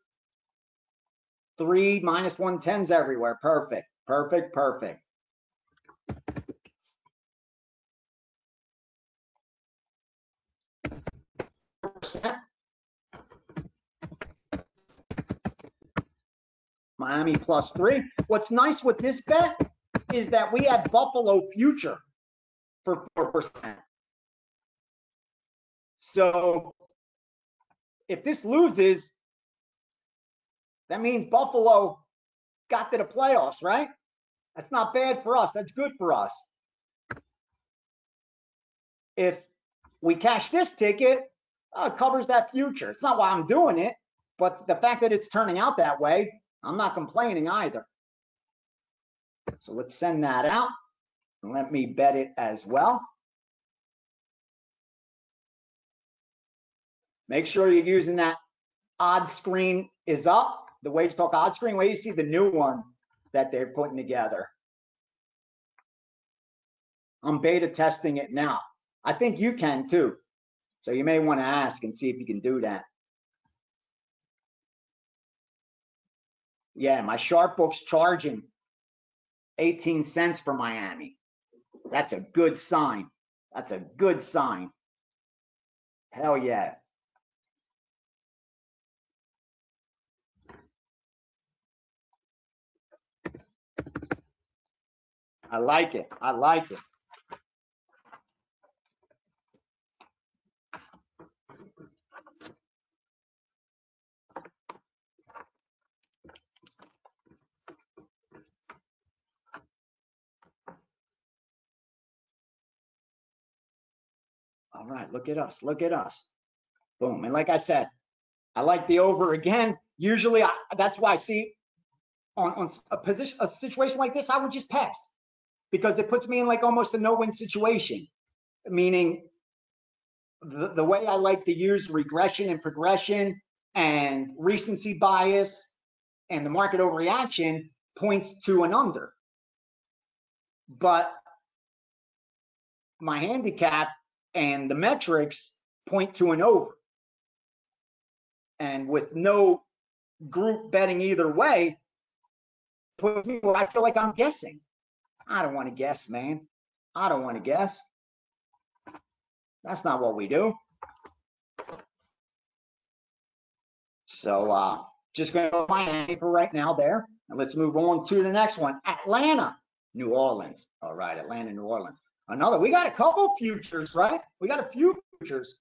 3 -110s everywhere. Perfect, perfect, perfect. Miami +3. What's nice with this bet is that we had Buffalo future for 4%. So if this loses, that means Buffalo got to the playoffs, right? That's not bad for us. That's good for us. If we cash this ticket, it covers that future. It's not why I'm doing it, but the fact that it's turning out that way, I'm not complaining either. So let's send that out and let me bet it as well. Make sure you're using that odd screen is up. The Wage Talk odd screen, where you see the new one that they're putting together. I'm beta testing it now. I think you can too. So you may want to ask and see if you can do that. Yeah, my sharp book's charging 18 cents for Miami. That's a good sign. That's a good sign. Hell yeah. I like it. I like it. All right, look at us. Look at us. Boom. And like I said, I like the over again. Usually, that's why I see on a situation like this, I would just pass because it puts me in like almost a no-win situation. Meaning, the way I like to use regression and progression and recency bias and the market overreaction points to an under. But my handicap and the metrics point to an over. And with no group betting either way, puts me where I feel like I'm guessing. I don't want to guess, man. I don't want to guess. That's not what we do. So just going to go Miami for right now there. And let's move on to the next one. Atlanta, New Orleans. All right, Atlanta, New Orleans. Another, we got a couple futures, right? We got a few futures.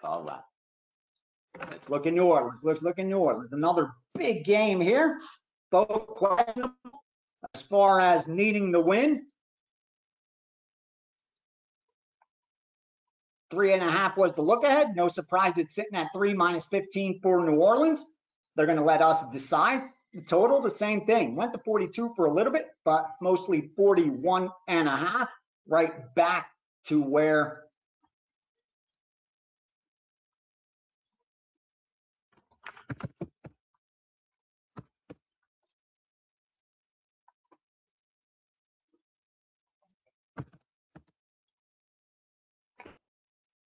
All right. Let's look in New Orleans. Let's look in New Orleans. Another big game here. Both questionable as far as needing the win. 3.5 was the look ahead. No surprise it's sitting at 3 minus 15 for New Orleans. They're going to let us decide. The total, the same thing. Went to 42 for a little bit, but mostly 41.5. Right back to where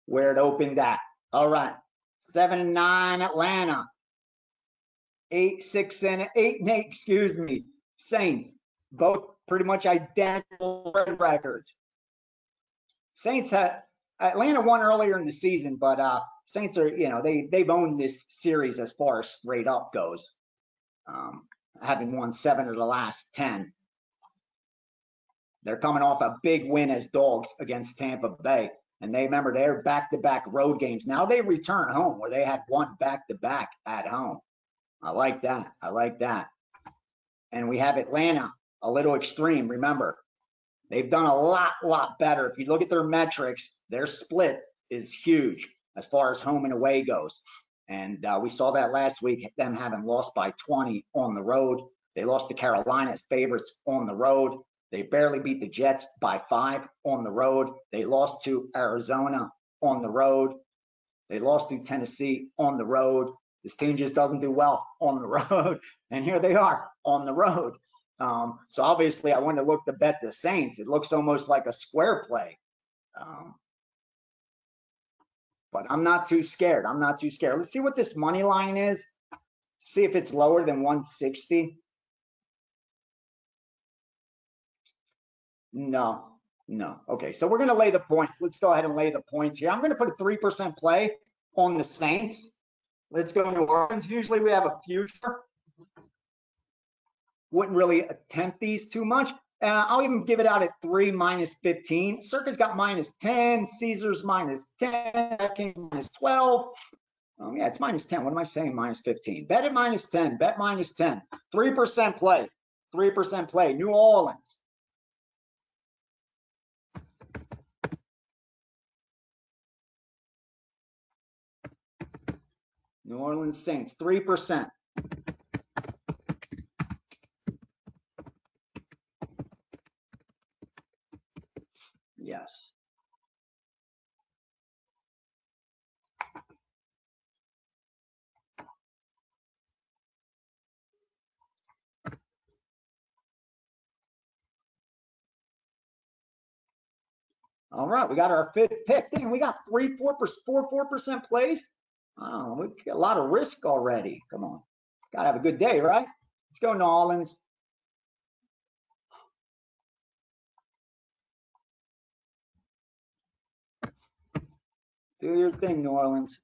it opened at. All right. 7-9 Atlanta. 8-6 and 8-8, excuse me. Saints. Both pretty much identical records. Saints had Atlanta won earlier in the season, but Saints are, they've owned this series as far as straight up goes, having won 7 of the last 10. They're coming off a big win as dogs against Tampa Bay, and remember they're back-to-back road games. Now they return home where they had one back-to-back at home. I like that. I like that. And we have Atlanta, a little extreme. Remember, they've done a lot better. If you look at their metrics, their split is huge as far as home and away goes. And we saw that last week, them having lost by 20 on the road. They lost to Carolina as favorites on the road. They barely beat the Jets by 5 on the road. They lost to Arizona on the road. They lost to Tennessee on the road. This team just doesn't do well on the road. And here they are on the road. So obviously I want to look to bet the Saints. It looks almost like a square play. But I'm not too scared. I'm not too scared. Let's see what this money line is. See if it's lower than 160. No. Okay, so we're going to lay the points. Let's go ahead and lay the points here. I'm going to put a 3% play on the Saints. Let's go to New Orleans. Usually we have a future. Wouldn't really attempt these too much. I'll even give it out at 3 minus 15. Circa's got minus 10. Caesar's minus 10. King's minus 12. Yeah, it's minus 10. What am I saying? Minus 15. Bet at minus 10. Bet minus 10. 3% play. 3% play. New Orleans. New Orleans Saints. 3%. Yes. All right, we got our 5th pick. Damn, we got 4% plays. Oh, we got a lot of risk already. Come on. Gotta have a good day, right? Let's go New Orleans. Do your thing, New Orleans.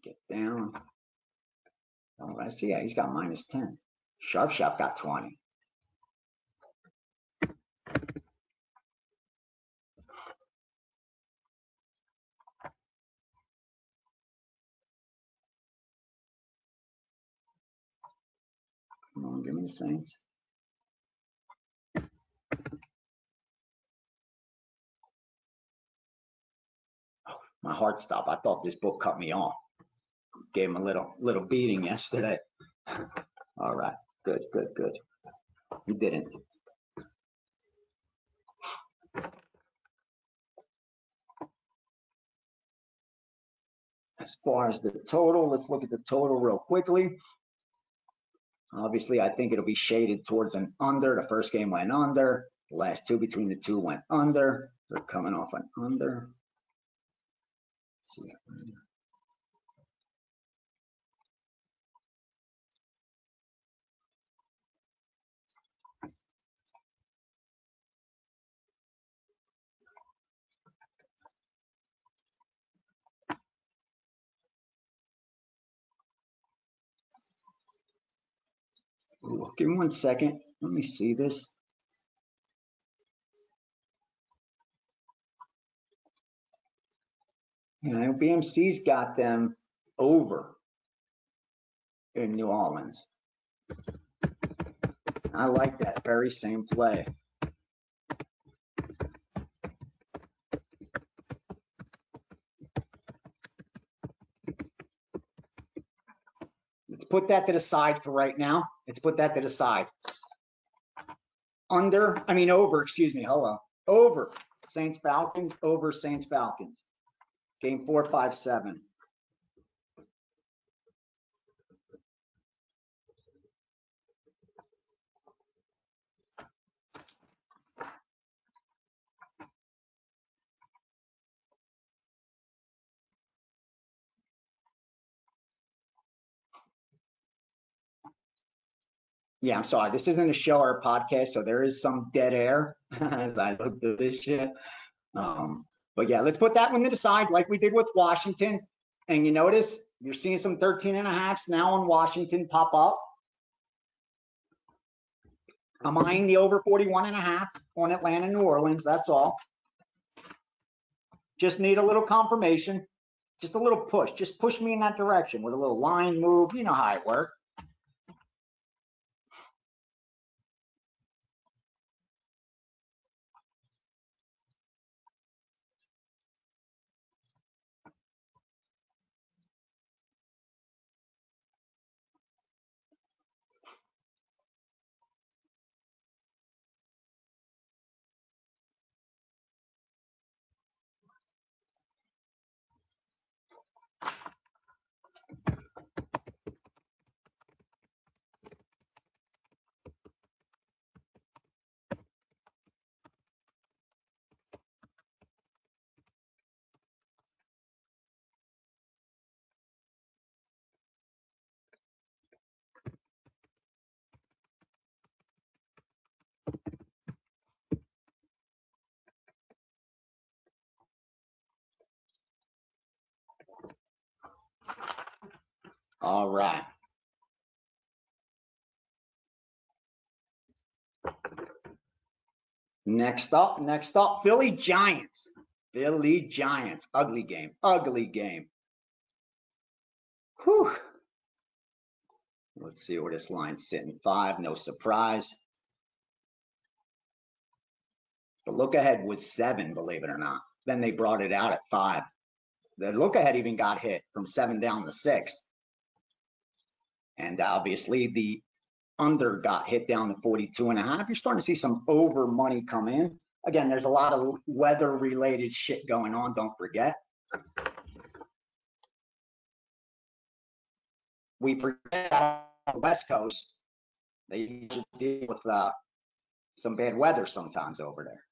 Get down. Oh, I see. Yeah, he's got minus 10. Sharp Shop got 20. Come on, give me the Saints. Oh, my heart stopped. I thought this book cut me off. Gave him a little beating yesterday. All right, good. He didn't. As far as the total, let's look at the total real quickly. Obviously, I think it'll be shaded towards an under. The first game went under. The last two between the two went under. They're coming off an under. Let's see. Ooh, give me 1 second. Let me see this. BMC's got them over in New Orleans. I like that very same play. Let's put that to the side for right now. Let's put that to the side. Over, excuse me, hello. Over Saints Falcons, over Saints Falcons. Game 4, 5, 7. Yeah, I'm sorry. This isn't a show or a podcast, so there is some dead air as I look through this shit. But yeah, let's put that one to the side like we did with Washington. And you notice you're seeing some 13.5s now on Washington pop up. I'm eyeing the over 41.5 on Atlanta, New Orleans. That's all. Just need a little confirmation, just a little push. Just push me in that direction with a little line move. You know how it works. All right. Next up, Philly Giants. Philly Giants. Ugly game. Ugly game. Whew. Let's see where this line's sitting. 5, no surprise. The look ahead was 7, believe it or not. Then they brought it out at 5. The look ahead even got hit from 7 down to 6. And obviously the under got hit down to 42.5. You're starting to see some over money come in. Again, there's a lot of weather related shit going on. Don't forget. We forget on the West Coast, they usually deal with some bad weather sometimes over there.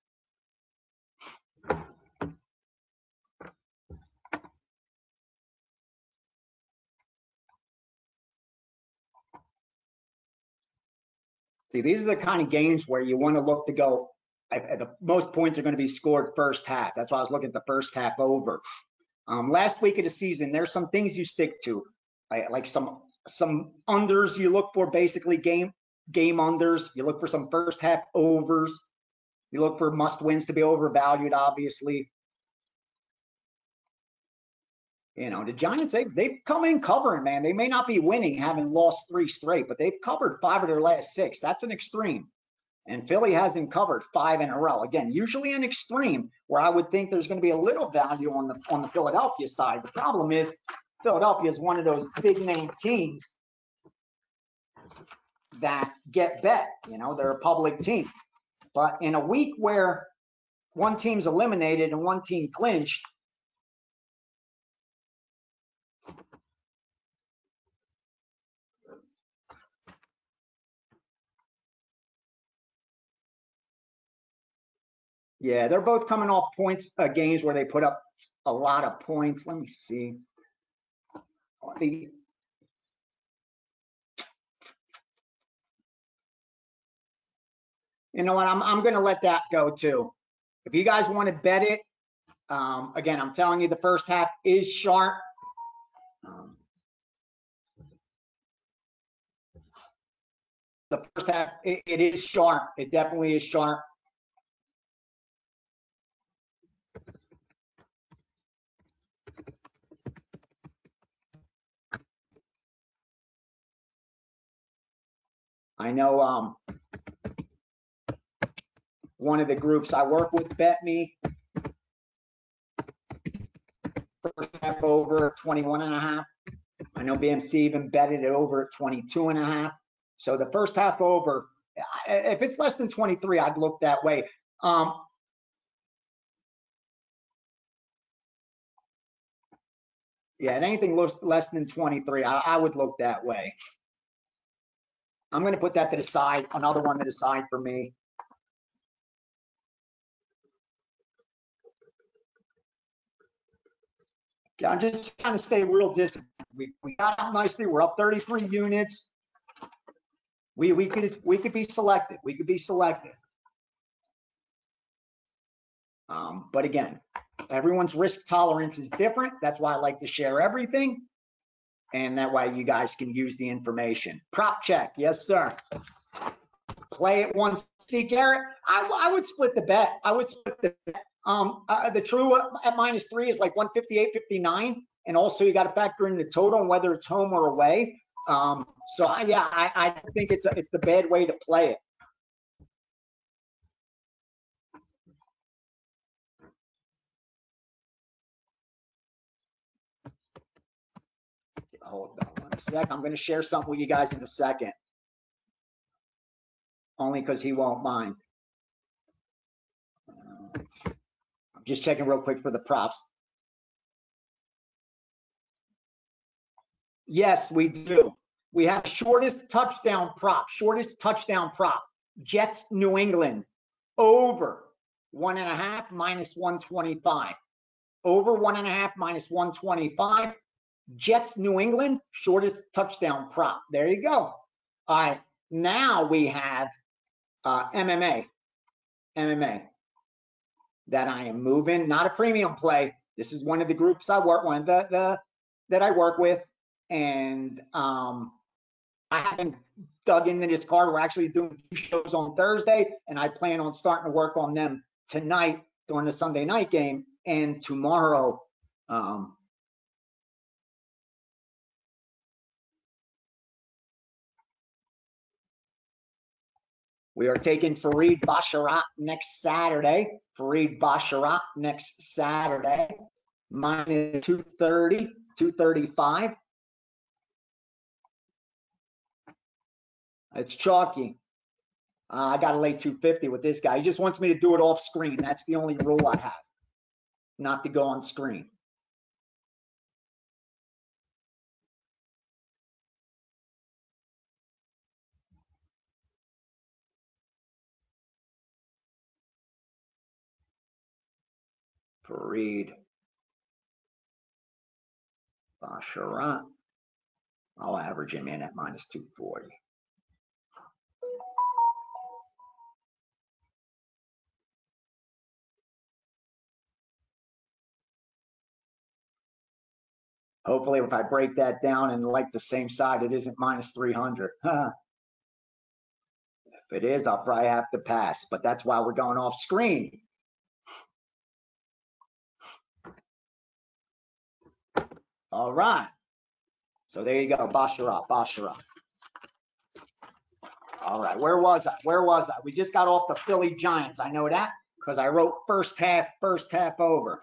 See, these are the kind of games where you want to look to go. The most points are going to be scored first half. That's why I was looking at the first half over. Last week of the season, there's some things you stick to, like some unders you look for, basically game unders. You look for some first half overs. You look for must wins to be overvalued, obviously. You know, the Giants, they've come in covering, man. They may not be winning, having lost 3 straight, but they've covered 5 of their last 6. That's an extreme. And Philly hasn't covered 5 in a row. Again, usually an extreme where I would think there's going to be a little value on the Philadelphia side. The problem is Philadelphia is one of those big name teams that get bet. You know, they're a public team. But in a week where one team's eliminated and one team clinched, yeah, they're both coming off points games where they put up a lot of points. Let me see. You know what? I'm going to let that go too. If you guys want to bet it, again, I'm telling you, the first half is sharp. The first half, it is sharp. It definitely is sharp. I know one of the groups I work with bet me first half over 21.5. I know BMC even betted it over at 22.5. So the first half over, if it's less than 23, I'd look that way. Yeah, anything less than 23, I would look that way. I'm going to put that to the side, another one to the side for me. Okay, I'm just trying to stay real disciplined. We got out nicely. We're up 33 units. We could be selective. We could be selective. But again, everyone's risk tolerance is different. That's why I like to share everything. And that way you guys can use the information. Prop check. Yes, sir. Play it once, Steve Garrett. I would split the bet. I would split the bet. The true at -3 is like 158.59. And also you got to factor in the total and whether it's home or away. So I think it's the bad way to play it. Hold on 1 sec. I'm going to share something with you guys in a second. Only because he won't mind. I'm just checking real quick for the props. Yes, we do. We have shortest touchdown prop. Shortest touchdown prop. Jets, New England. Over 1.5 -125. Over 1.5 -125. Jets, New England. Shortest touchdown prop. There you go. All right. Now we have MMA that I am moving. Not a premium play. This is one of the groups I work that I work with, and I haven't dug into this card. We're actually doing 2 shows on Thursday, and I plan on starting to work on them tonight during the Sunday night game and tomorrow. We are taking Fareed Basharat next Saturday. Fareed Basharat next Saturday. Minus 230, 235. It's chalky. I got to lay 250 with this guy. He just wants me to do it off screen. That's the only rule I have, not to go on screen. Fareed Basharat. I'll average him in at minus 240. Hopefully, if I break that down and like the same side, it isn't minus 300. If it is, I'll probably have to pass, but that's why we're going off screen. All right. So there you go, Basharat. All right, where was I? We just got off the Philly Giants. I know that because I wrote first half over.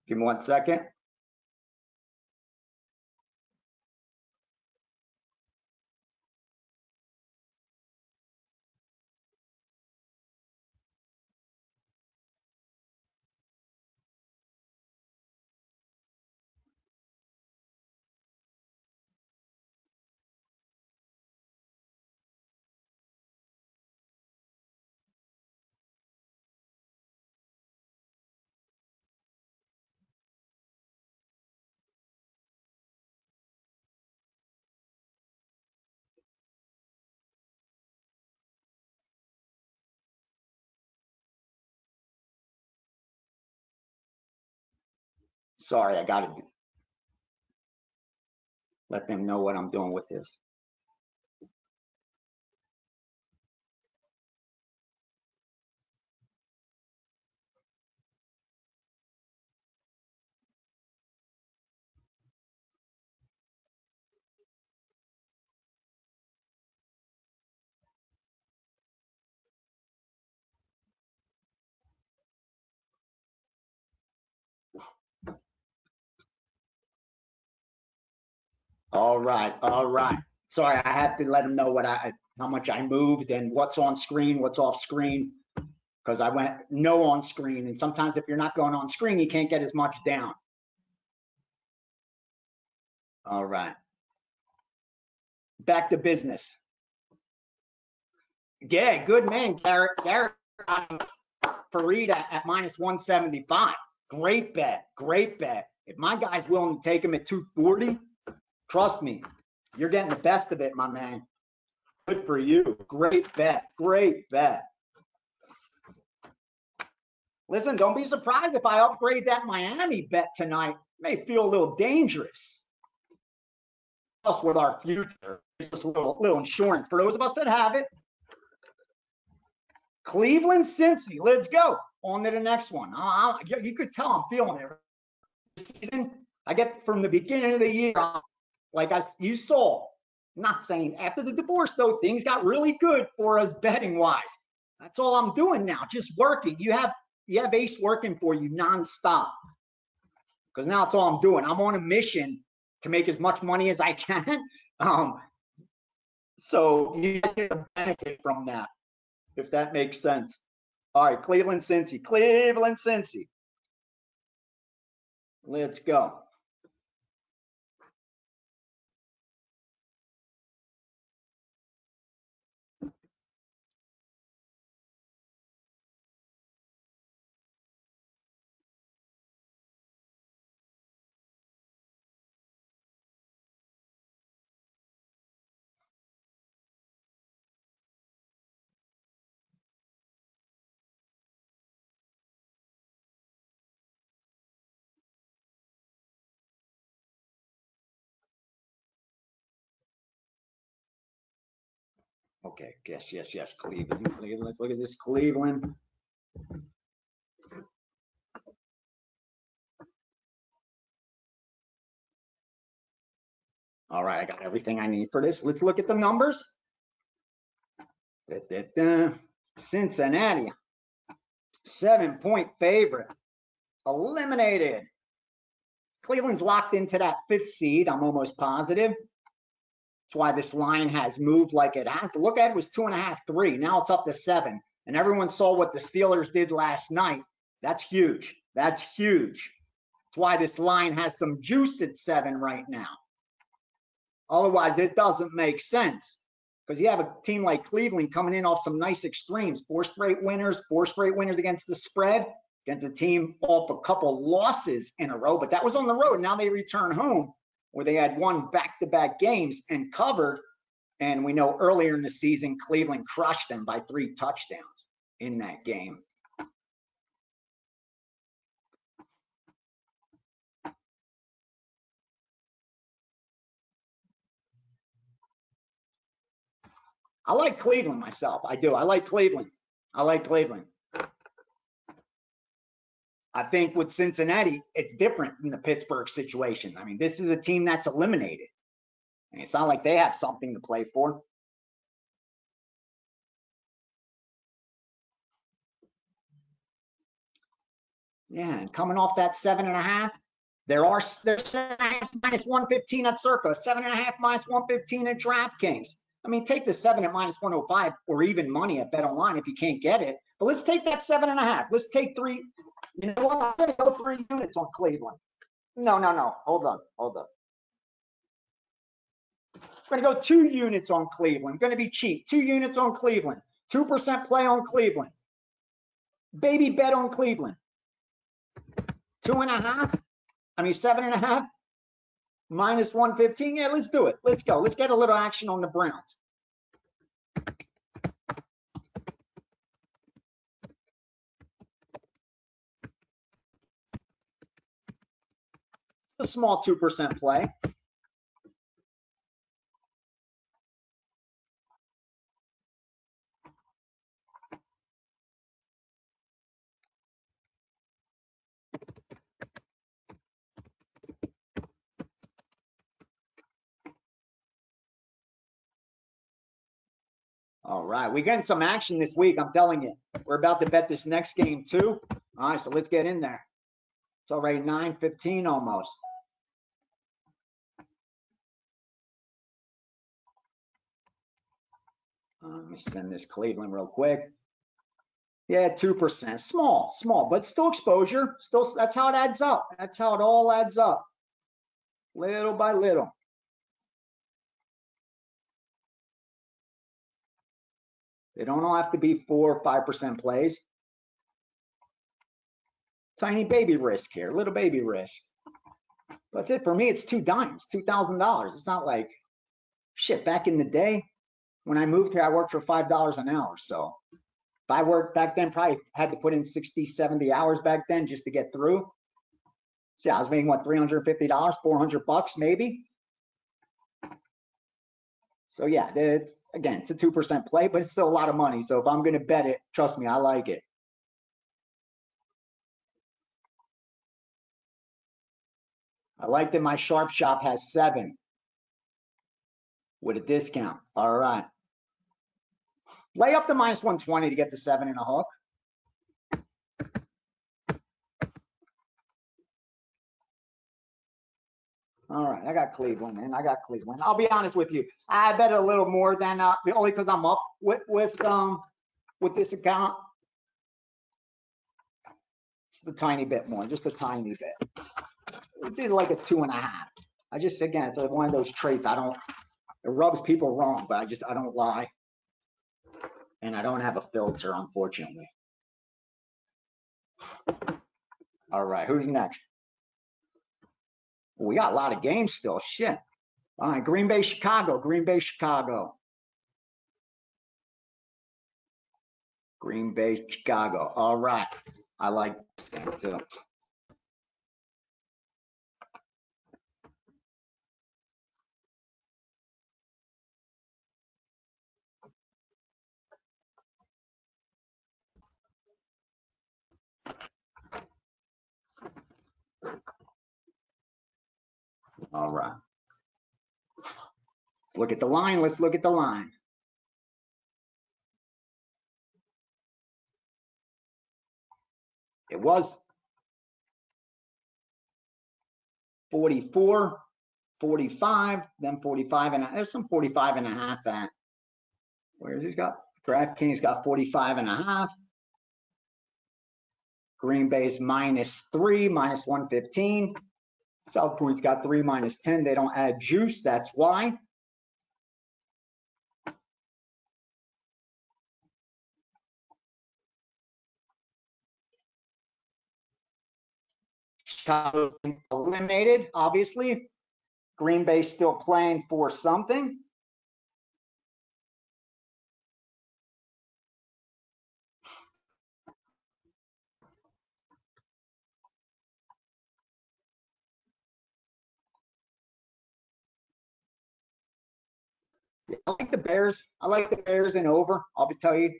Give me 1 second. Sorry, I got to let them know what I'm doing with this. All right, all right. Sorry, I have to let them know how much I moved and what's on screen, what's off screen, because I went no on screen. And sometimes if you're not going on screen, you can't get as much down. All right. Back to business. Yeah, good man, Garrett. Garrett Farida at minus 175. Great bet, great bet. If my guy's willing to take him at 240, trust me, you're getting the best of it, my man. Good for you. Great bet, great bet. Listen, don't be surprised if I upgrade that Miami bet tonight. It may feel a little dangerous. Us with our future, just a little insurance for those of us that have it. Cleveland, Cincy, let's go. On to the next one. You could tell I'm feeling it. This season, I get from the beginning of the year, like you saw. I'm not saying after the divorce though, things got really good for us betting wise. That's all I'm doing now, just working. You have Ace working for you nonstop. Because now that's all I'm doing. I'm on a mission to make as much money as I can. So you get a benefit from that, if that makes sense. All right, Cleveland, Cincy. Cleveland, Cincy. Let's go. Okay, yes. Cleveland. Let's look at this Cleveland. All right, I got everything I need for this. Let's look at the numbers. Cincinnati, 7-point favorite, eliminated. Cleveland's locked into that 5th seed. I'm almost positive. That's why this line has moved like it has. To look at it was 2.5, 3. Now it's up to 7. And everyone saw what the Steelers did last night. That's huge. That's huge. That's why this line has some juice at 7 right now. Otherwise, it doesn't make sense. Because you have a team like Cleveland coming in off some nice extremes. 4 straight winners against the spread, against a team off a couple losses in a row. But that was on the road. Now they return home, where they had won back-to-back games and covered. And we know earlier in the season, Cleveland crushed them by 3 touchdowns in that game. I like Cleveland myself. I do. I like Cleveland. I think with Cincinnati, it's different than the Pittsburgh situation. I mean, this is a team that's eliminated. And it's not like they have something to play for. Yeah, and coming off that 7.5, there's 7.5 minus 115 at Circa, 7.5 minus 115 at DraftKings. I mean, take the 7 at minus 105 or even money at Bet Online if you can't get it. But let's take that 7.5. Let's take 3. You know what? I'm going to go 3 units on Cleveland. No. Hold on. I'm going to go 2 units on Cleveland. I'm going to be cheap. 2 units on Cleveland. 2% play on Cleveland. Baby bet on Cleveland. 2.5. I mean 7.5 minus 115. Yeah, let's do it. Let's go. Let's get a little action on the Browns. It's a small 2% play. All right, we're getting some action this week, I'm telling you. We're about to bet this next game too. All right, so let's get in there. It's already 9:15 almost. Let me send this Cleveland real quick. Yeah, 2%. Small, but still exposure. Still, that's how it adds up. That's how it all adds up. Little by little. They don't all have to be 4 or 5% plays. Tiny baby risk here, little baby risk. That's it for me. It's 2 dimes, $2,000. It's not like shit. Back in the day when I moved here, I worked for $5 an hour. So if I worked back then, probably had to put in 60, 70 hours back then just to get through. So yeah, I was making what, $350, $400 maybe. So yeah, again, it's a 2% play, but it's still a lot of money. So if I'm going to bet it, trust me, I like it. I like that my sharp shop has 7 with a discount. All right. Lay up the minus 120 to get the 7 and a hook. All right, I got Cleveland, and I got Cleveland. I'll be honest with you, I bet a little more than only because I'm up with this account. Just a tiny bit more, just a tiny bit. It did like a 2.5. I just, again, it's like one of those traits. It rubs people wrong, but I don't lie, and I don't have a filter, unfortunately. All right, who's next? We got a lot of games still. Shit. All right, Green Bay, Chicago. Green Bay, Chicago. Green Bay, Chicago. All right. I like this game too. All right. Look at the line. Let's look at the line. It was 44, 45, then 45 and there's some 45 and a half at. Where's he got? DraftKings got 45 and a half. Green Bay's -3, minus 115. South Point's got 3 minus 10. They don't add juice. That's why. Chicago eliminated, obviously. Green Bay still playing for something. I like the Bears. I like the Bears in over. I'll tell you.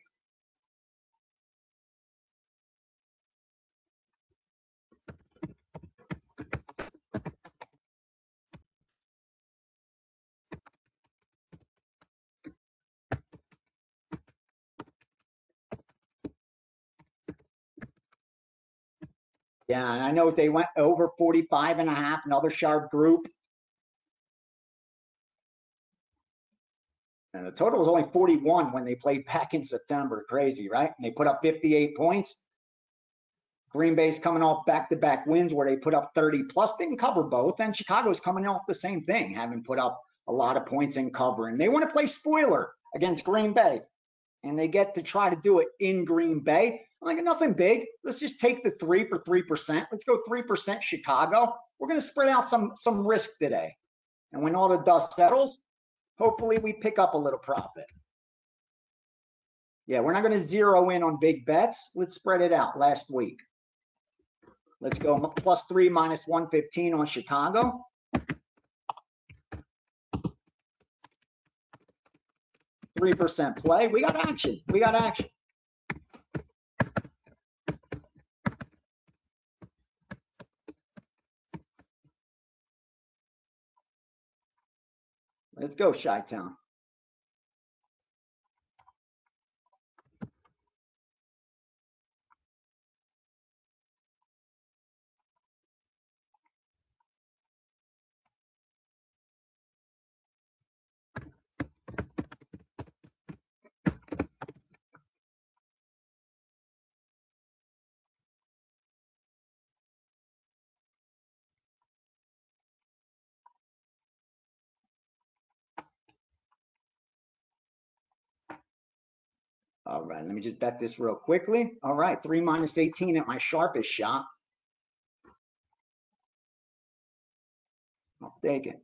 Yeah, and I know they went over 45.5, another sharp group. And the total was only 41 when they played back in September. Crazy, right? And they put up 58 points. Green Bay's coming off back-to-back wins where they put up 30 plus, didn't cover both. And Chicago's coming off the same thing, having put up a lot of points and covering. They want to play spoiler against Green Bay, and they get to try to do it in Green Bay. I'm like, nothing big. Let's just take the 3 for 3%. Let's go 3% Chicago. We're going to spread out some risk today. And when all the dust settles, hopefully we pick up a little profit. Yeah, we're not going to zero in on big bets. Let's spread it out last week. Let's go +3 -115 on Chicago. %3 play. We got action. We got action. Let's go, Chi-Town. All right, let me just bet this real quickly. All right, 3 -18 at my sharpest shot. I'll take it.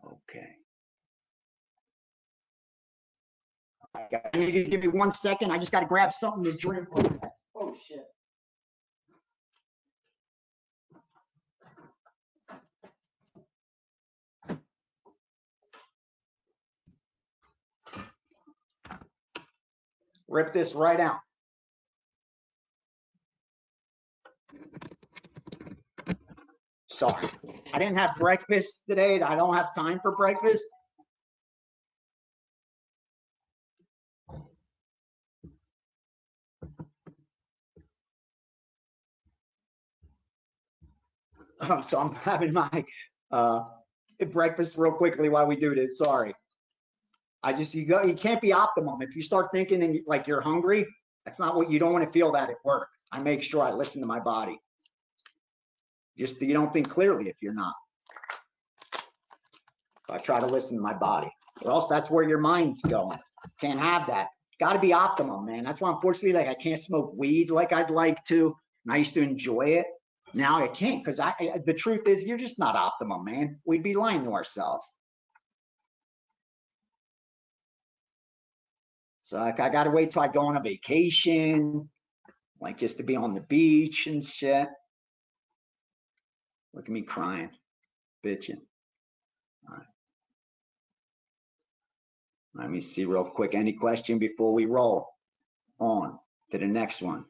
Okay. I need you to give me 1 second. I just got to grab something to drink. Oh, shit. Rip this right out. Sorry. I didn't have breakfast today. I don't have time for breakfast. So I'm having my breakfast real quickly while we do this. Sorry. You can't be optimum. If you start thinking and like you're hungry, that's not what you don't want to feel that at work. I make sure I listen to my body. Just you don't think clearly if you're not. So I try to listen to my body, or else that's where your mind's going. Can't have that. Got to be optimum, man. That's why unfortunately, like I can't smoke weed like I'd like to. And I used to enjoy it. Now I can't because the truth is you're just not optimum, man. We'd be lying to ourselves. So like I gotta wait till I go on a vacation, like just to be on the beach and shit. Look at me crying, bitching. All right. Let me see real quick. Any question before we roll on to the next one?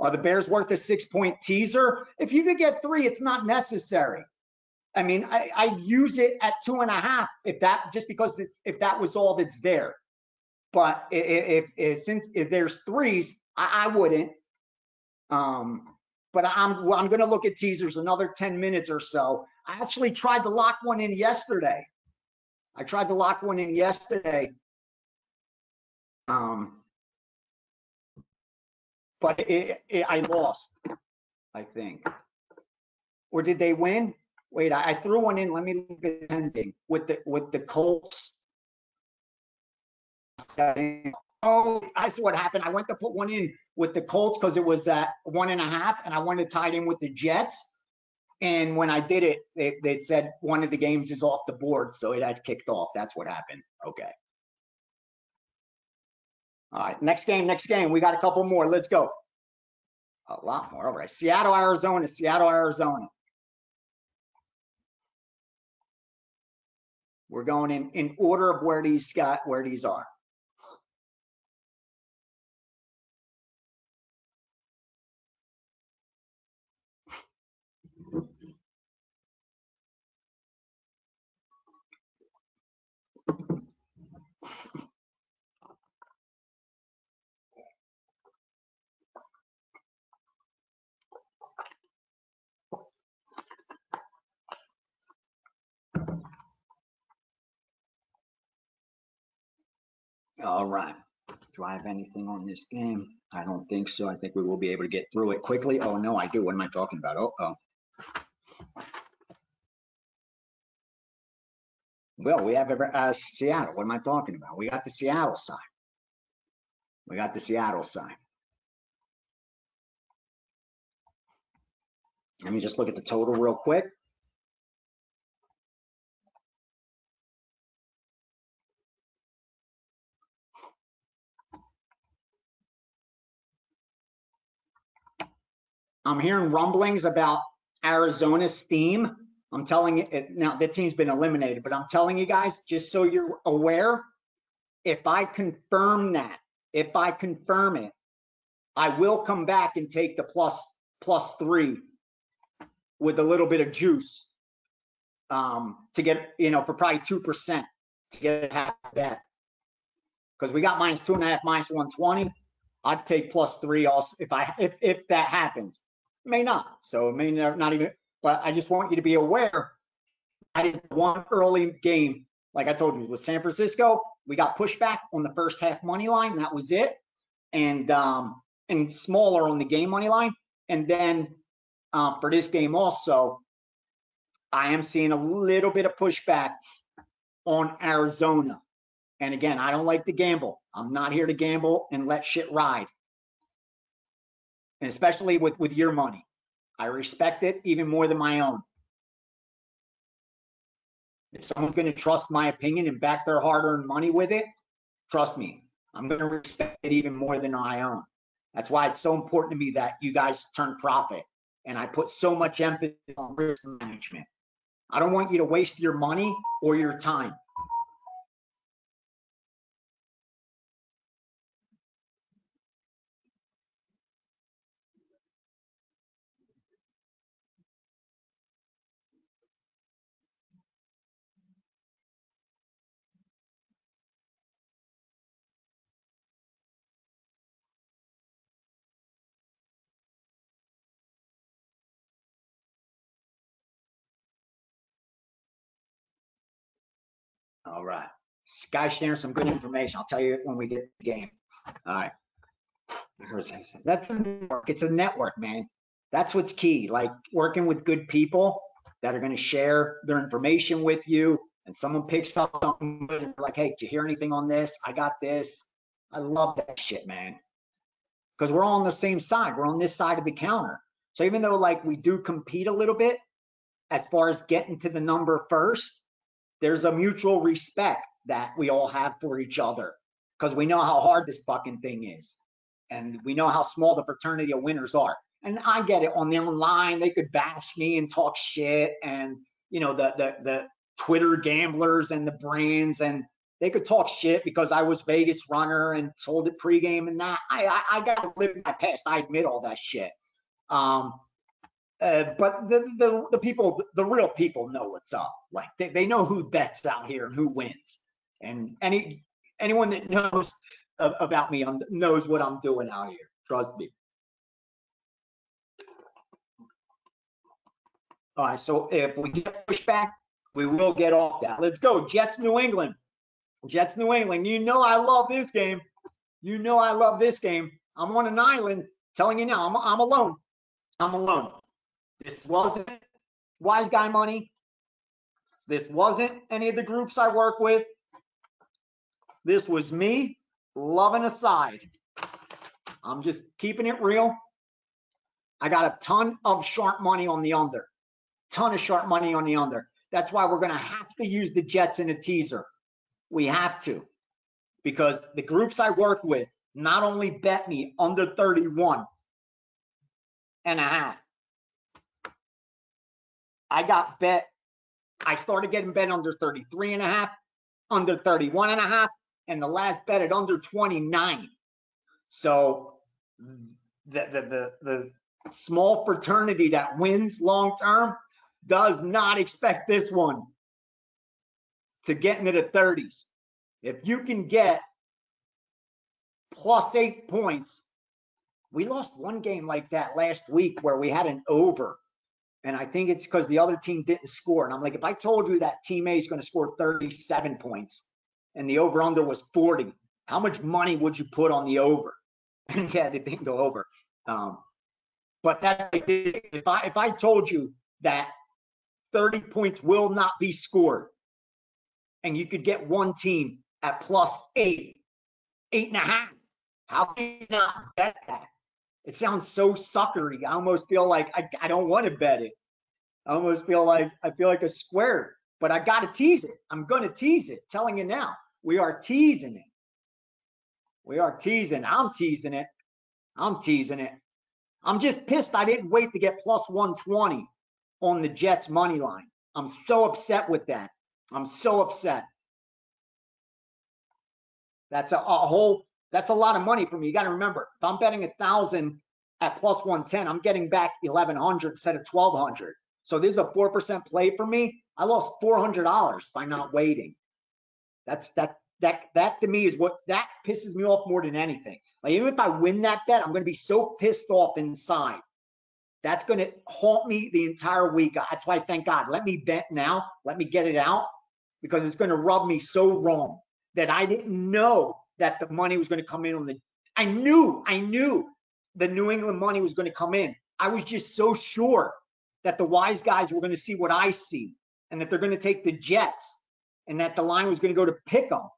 Are the Bears worth a 6-point teaser? If you could get 3, it's not necessary. I mean, I'd use it at 2.5 if that just because if that was all that's there. But if there's 3s, I wouldn't. But I'm going to look at teasers another 10 minutes or so. I actually tried to lock one in yesterday. But I lost, I think. Or did they win? Wait, I threw one in. Let me look at pending with the Colts. Oh, I see what happened. I went to put one in with the Colts because it was at 1.5, and I wanted to tie it in with the Jets. And when I did it, they said one of the games is off the board, so it had kicked off. That's what happened. Okay. All right, next game. We got a couple more. Let's go. A lot more. All right, Seattle, Arizona. We're going in order of where these are. All right. Do I have anything on this game? I don't think so. I think we will be able to get through it quickly. Oh, no, I do. What am I talking about? Oh. Well, we have Seattle. What am I talking about? We got the Seattle side. We got the Seattle side. Let me just look at the total real quick. I'm hearing rumblings about Arizona's theme. I'm telling you, now that team's been eliminated, but I'm telling you guys, just so you're aware, if I confirm it, I will come back and take the plus 3 with a little bit of juice to get, for probably 2% to get half that. Because we got -2.5, -120. I'd take plus 3 also if that happens. It may not, so it may not even. But I just want you to be aware. That is one early game, like I told you, with San Francisco. We got pushback on the first half money line. That was it, and smaller on the game money line. And then for this game also, I am seeing a little bit of pushback on Arizona. And again, I don't like to gamble. I'm not here to gamble and let shit ride. And especially with your money. I respect it even more than my own. If someone's going to trust my opinion and back their hard-earned money with it, trust me, I'm going to respect it even more than my own. That's why it's so important to me that you guys turn profit. And I put so much emphasis on risk management. I don't want you to waste your money or your time. All right. This guy's sharing some good information. I'll tell you when we get to the game. All right. That's the network. It's a network, man. That's what's key. Like working with good people that are going to share their information with you. And someone picks up something good, like, hey, did you hear anything on this? I got this. I love that shit, man. Because we're all on the same side. We're on this side of the counter. So even though like we do compete a little bit as far as getting to the number first, there's a mutual respect that we all have for each other because we know how hard this fucking thing is. And we know how small the fraternity of winners are. And I get it, on the online, they could bash me and talk shit, and the Twitter gamblers and the brands, and they could talk shit because I was Vegas runner and sold it pregame and that. I got to live in my past. I admit all that shit. But the people, the real people know what's up. Like they know who bets out here and who wins. And anyone that knows about me knows what I'm doing out here. Trust me. All right, so if we get pushback, we will get off that. Let's go. Jets, New England. Jets, New England. You know I love this game. You know I love this game. I'm on an island. Telling you now, I'm alone. I'm alone. This wasn't wise guy money. This wasn't any of the groups I work with. This was me loving a side. I'm just keeping it real. I got a ton of sharp money on the under. Ton of sharp money on the under. That's why we're going to have to use the Jets in a teaser. We have to. Because the groups I work with not only bet me under 31.5. I got bet. I started getting bet under 33.5, under 31.5, and the last bet at under 29. So the small fraternity that wins long term does not expect this one to get into the 30s. If you can get plus 8 points, we lost one game like that last week where we had an over. And I think it's because the other team didn't score. And I'm like, if I told you that team A is going to score 37 points and the over-under was 40, How much money would you put on the over? And yeah, it didn't go over. But that's what I did. If I told you that 30 points will not be scored, and you could get one team at +8, 8.5, how can you not bet that? It sounds so suckery. I almost feel like I don't want to bet it. I almost feel like a square, but I got to tease it. I'm going to tease it. Telling you now, we are teasing it. We are teasing. I'm teasing it. I'm teasing it. I'm just pissed I didn't wait to get +120 on the Jets money line. I'm so upset with that. I'm so upset. That's that's a lot of money for me. You got to remember, if I'm betting 1,000 at +110, I'm getting back 1,100 instead of 1,200. So this is a 4% play for me. I lost $400 by not waiting. That to me is what that pisses me off more than anything. Like, even if I win that bet, I'm going to be so pissed off inside. That's going to haunt me the entire week. That's why, thank God, let me bet now. Let me get it out, because it's going to rub me so wrong that I didn't know that the money was going to come in on the. I knew the New England money was going to come in. I was just so sure that the wise guys were going to see what I see, and that they're going to take the Jets, and that the line was going to go to pick them,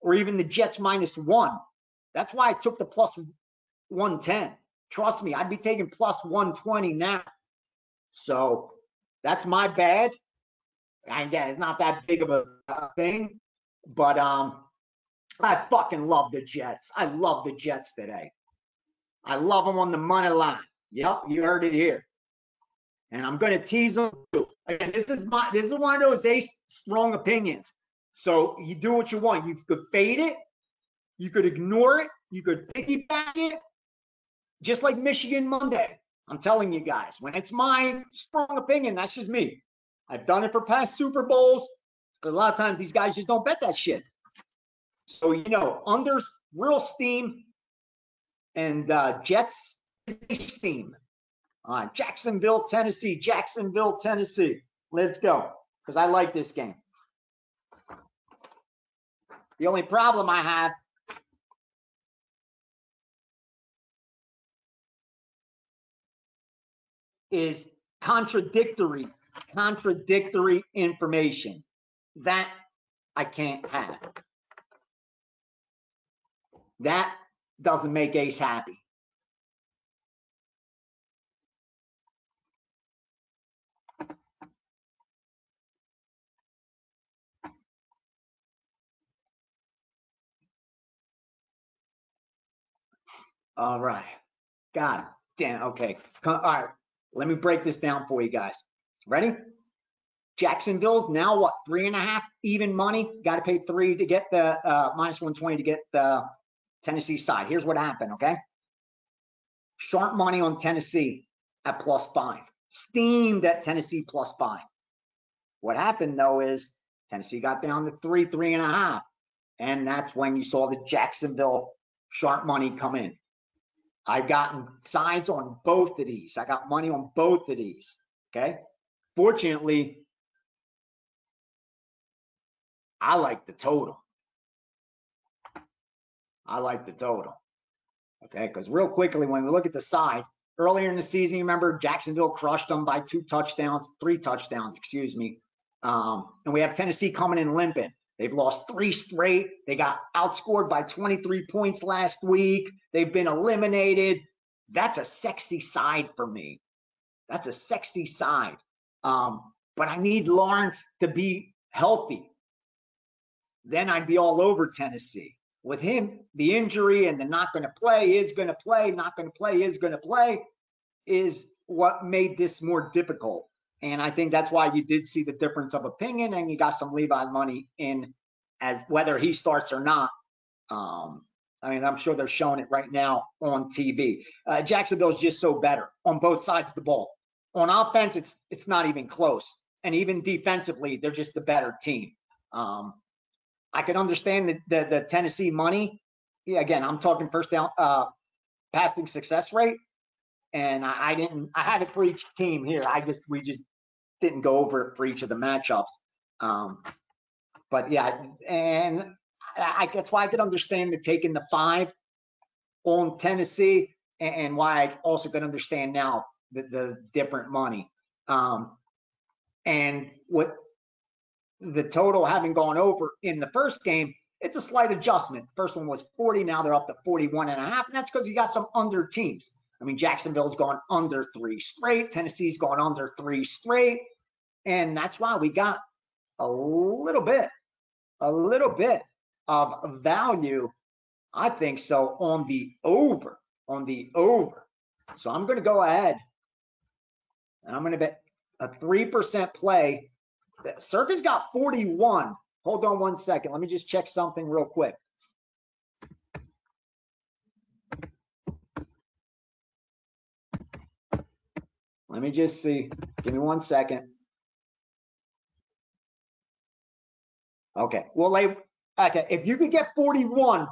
or even the Jets -1. That's why I took the +110. Trust me, I'd be taking +120 now. So that's my bad. Again, it's not that big of a thing, but I fucking love the Jets. I love the Jets today. I love them on the money line. Yep, you heard it here. And I'm going to tease them too. Again, this is one of those ace strong opinions. So you do what you want. You could fade it, you could ignore it, you could piggyback it, just like Michigan Monday. I'm telling you guys, when it's my strong opinion, that's just me. I've done it for past Super Bowls, but a lot of times these guys just don't bet that shit. So, unders, real steam, and Jets, steam. All right, Jacksonville, Tennessee. Let's go, because I like this game. The only problem I have is contradictory information. That I can't have. That doesn't make Ace happy. All right. God damn. Okay. All right. Let me break this down for you guys. Ready? Jacksonville's now what? 3.5 even money. Got to pay 3 to get the -120 to get the Tennessee side. Here's what happened. Okay. Sharp money on Tennessee at +5. Steamed at Tennessee +5. What happened though is Tennessee got down to 3.5, and that's when you saw the Jacksonville sharp money come in. I've gotten sides on both of these. I got money on both of these. Okay. Fortunately, I like the total. Okay. Because real quickly, when we look at the side, earlier in the season, you remember Jacksonville crushed them by 3 touchdowns, excuse me. And we have Tennessee coming in limping. They've lost 3 straight. They got outscored by 23 points last week. They've been eliminated. That's a sexy side for me. That's a sexy side. But I need Lawrence to be healthy. Then I'd be all over Tennessee. With him, the injury and the not going to play, is going to play, not going to play, is going to play, is what made this more difficult. And I think that's why you did see the difference of opinion, and you got some Levi's money in as whether he starts or not. I mean, I'm sure they're showing it right now on TV. Jacksonville's just so better on both sides of the ball. On offense, it's not even close. And even defensively, they're just the better team. I can understand the Tennessee money. Yeah, again, I'm talking first down passing success rate. And I had it for each team here. We just didn't go over it for each of the matchups. But yeah, and That's why I could understand the taking the 5 on Tennessee, and why I also could understand now the different money. And what the total having gone over in the first game, it's a slight adjustment. The first one was 40, now they're up to 41.5, and that's because you got some under teams. I mean, Jacksonville's gone under 3 straight, Tennessee's gone under 3 straight, and that's why we got a little bit of value, I think so, on the over. So I'm going to go ahead and I'm going to bet a 3% play. Circa's got 41. Hold on one second. Let me just check something real quick. Let me just see. Give me 1 second. Okay. Well, okay. If you could get 41,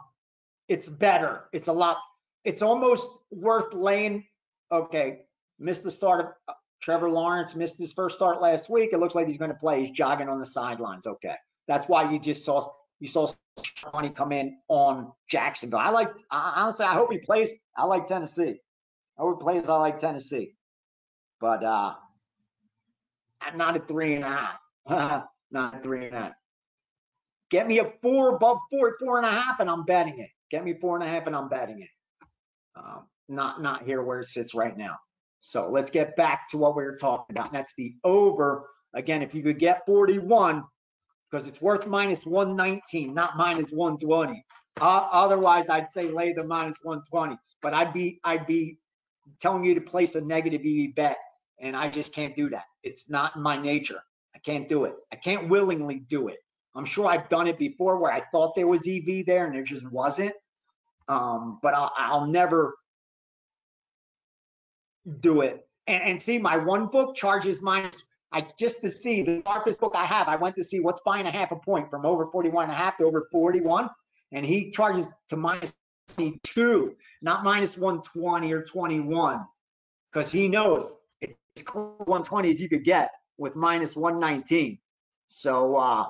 it's better. It's a lot. It's almost worth laying. Okay. Missed the start of Trevor Lawrence, missed his first start last week. It looks like he's going to play. He's jogging on the sidelines. Okay. That's why you saw money come in on Jacksonville. Honestly, I hope he plays. I like Tennessee. I hope he plays. I like Tennessee. But not at 3.5. Not at 3.5. Get me a 4 above 4.5, and I'm betting it. Get me 4.5, and I'm betting it. Not here where it sits right now. So let's get back to what we were talking about. And that's the over. Again, if you could get 41, because it's worth minus 119, not minus 120. Otherwise, I'd say lay the minus 120. But I'd be telling you to place a negative EV bet, and I just can't do that. It's not in my nature. I can't do it. I can't willingly do it. I'm sure I've done it before where I thought there was EV there and there just wasn't. But I'll never do it. And see, my one book charges minus. Just to see the sharpest book I have, I went to see what's buying a half a point from over 41.5 to over 41, and he charges to minus 22, not minus 120 or 21, because he knows it's close to 120 as you could get with minus 119. So I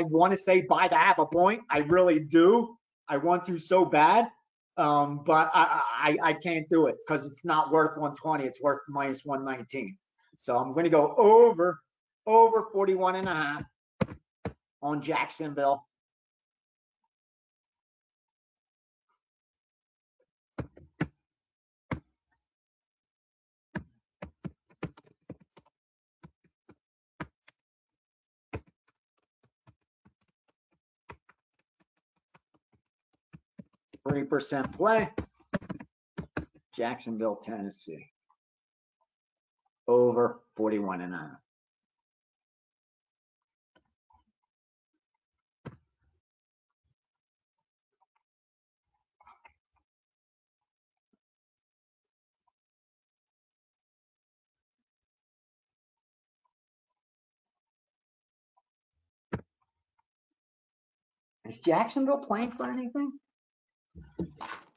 want to say buy the half a point. I really do. I want to so bad. But I can't do it because it's not worth 120. It's worth minus 119. So I'm going to go over 41.5 on Jacksonville. %3 play. Jacksonville, Tennessee. Over 41.5. Is Jacksonville playing for anything?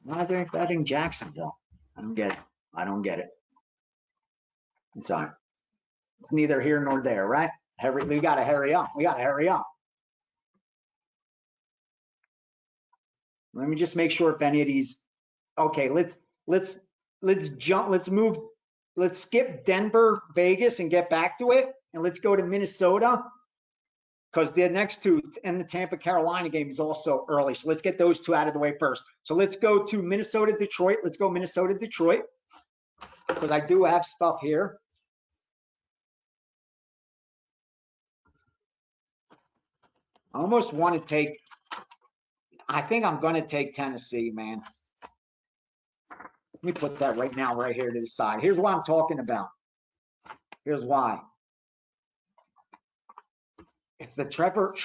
Why are they betting Jacksonville? I don't get it. It's all right. It's neither here nor there, right? We got to hurry up. Let me just make sure if any of these. Okay, let's skip Denver, Vegas, and get back to it, and let's go to Minnesota, because the next two and the Tampa Carolina game is also early. So let's get those two out of the way first. So let's go to Minnesota, Detroit. Let's go Minnesota, Detroit, because I do have stuff here. I almost want to take. I think I'm going to take Tennessee, man. Let me put that right now, right here to the side. Here's what I'm talking about. Here's why. If the Trevor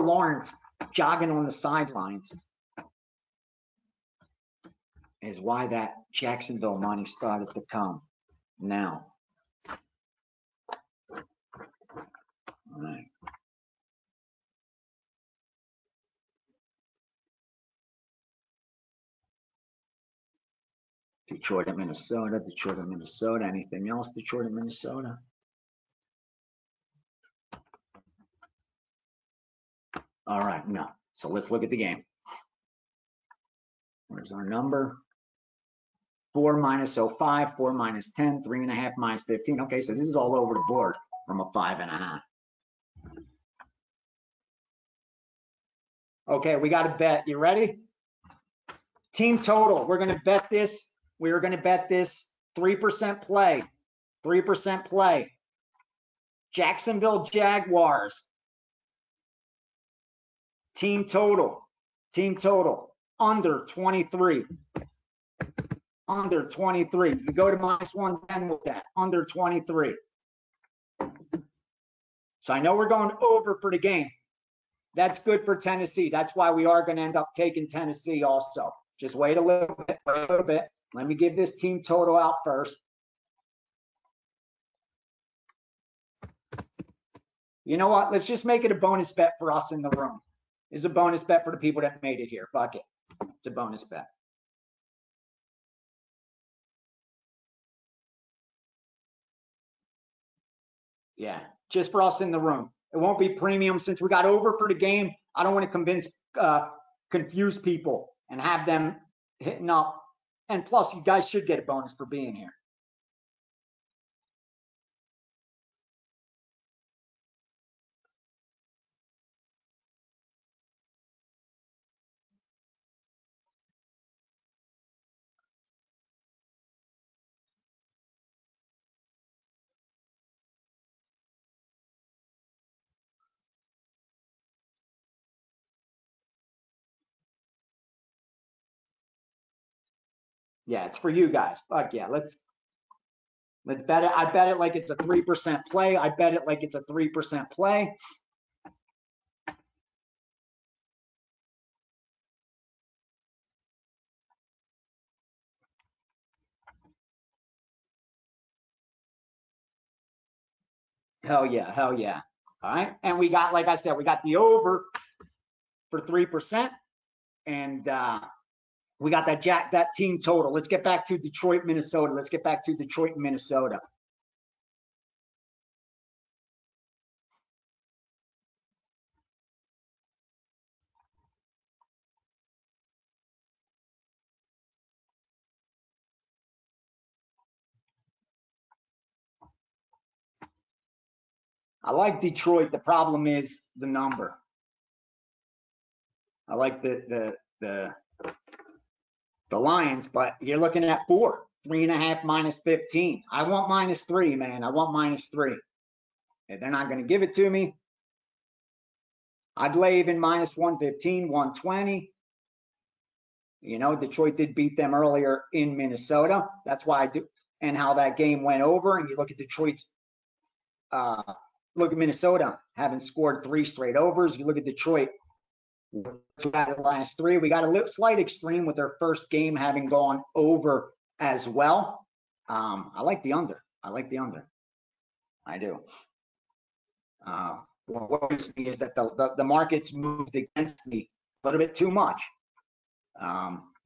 Lawrence jogging on the sidelines is why that Jacksonville money started to come now. All right. Detroit and Minnesota, anything else? Detroit and Minnesota. All right, no. So let's look at the game. Where's our number? 4 minus 05, 4 minus 10, 3.5 minus 15. Okay, so this is all over the board from a 5.5. Okay, we got a bet. You ready? Team total. We're going to bet this. We are going to bet this 3% play. 3% play. Jacksonville Jaguars. Team total. Team total. Under 23. Under 23. You go to minus 110 with that. Under 23. So I know we're going over for the game. That's good for Tennessee. That's why we are going to end up taking Tennessee also. Just wait a little bit. Wait a little bit. Let me give this team total out first. You know what? Let's just make it a bonus bet for us in the room. It's a bonus bet for the people that made it here. Fuck it. It's a bonus bet. Yeah, just for us in the room. It won't be premium since we got over for the game. I don't want to confuse people and have them hitting up. And plus, you guys should get a bonus for being here. Yeah, it's for you guys. Fuck yeah, let's bet it. I bet it like it's a 3% play. I bet it like it's a 3% play. Hell yeah, hell yeah. All right, and we got, like I said, we got the over for 3%, and we got that team total. Let's get back to Detroit, Minnesota. Let's get back to Detroit, Minnesota. I like Detroit. The problem is the number. I like the Lions, but you're looking at 4, 3.5 minus 15. I want minus 3, man. I want minus 3. If they're not going to give it to me, I'd lay even minus 115, 120. You know, Detroit did beat them earlier in Minnesota. That's why I do. And how that game went over. And you look at Detroit's, look at Minnesota having scored 3 straight overs. You look at Detroit, we got it last 3. We got a slight extreme with their first game having gone over as well. I like the under. I like the under. I do. What worries me is that the market's moved against me a little bit too much.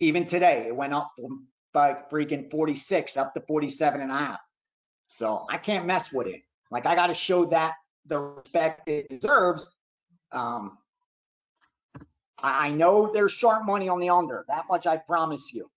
Even today, it went up from like freaking 46 up to 47.5. So I can't mess with it. Like, I got to show that the respect it deserves. I know there's sharp money on the under. That much I promise you.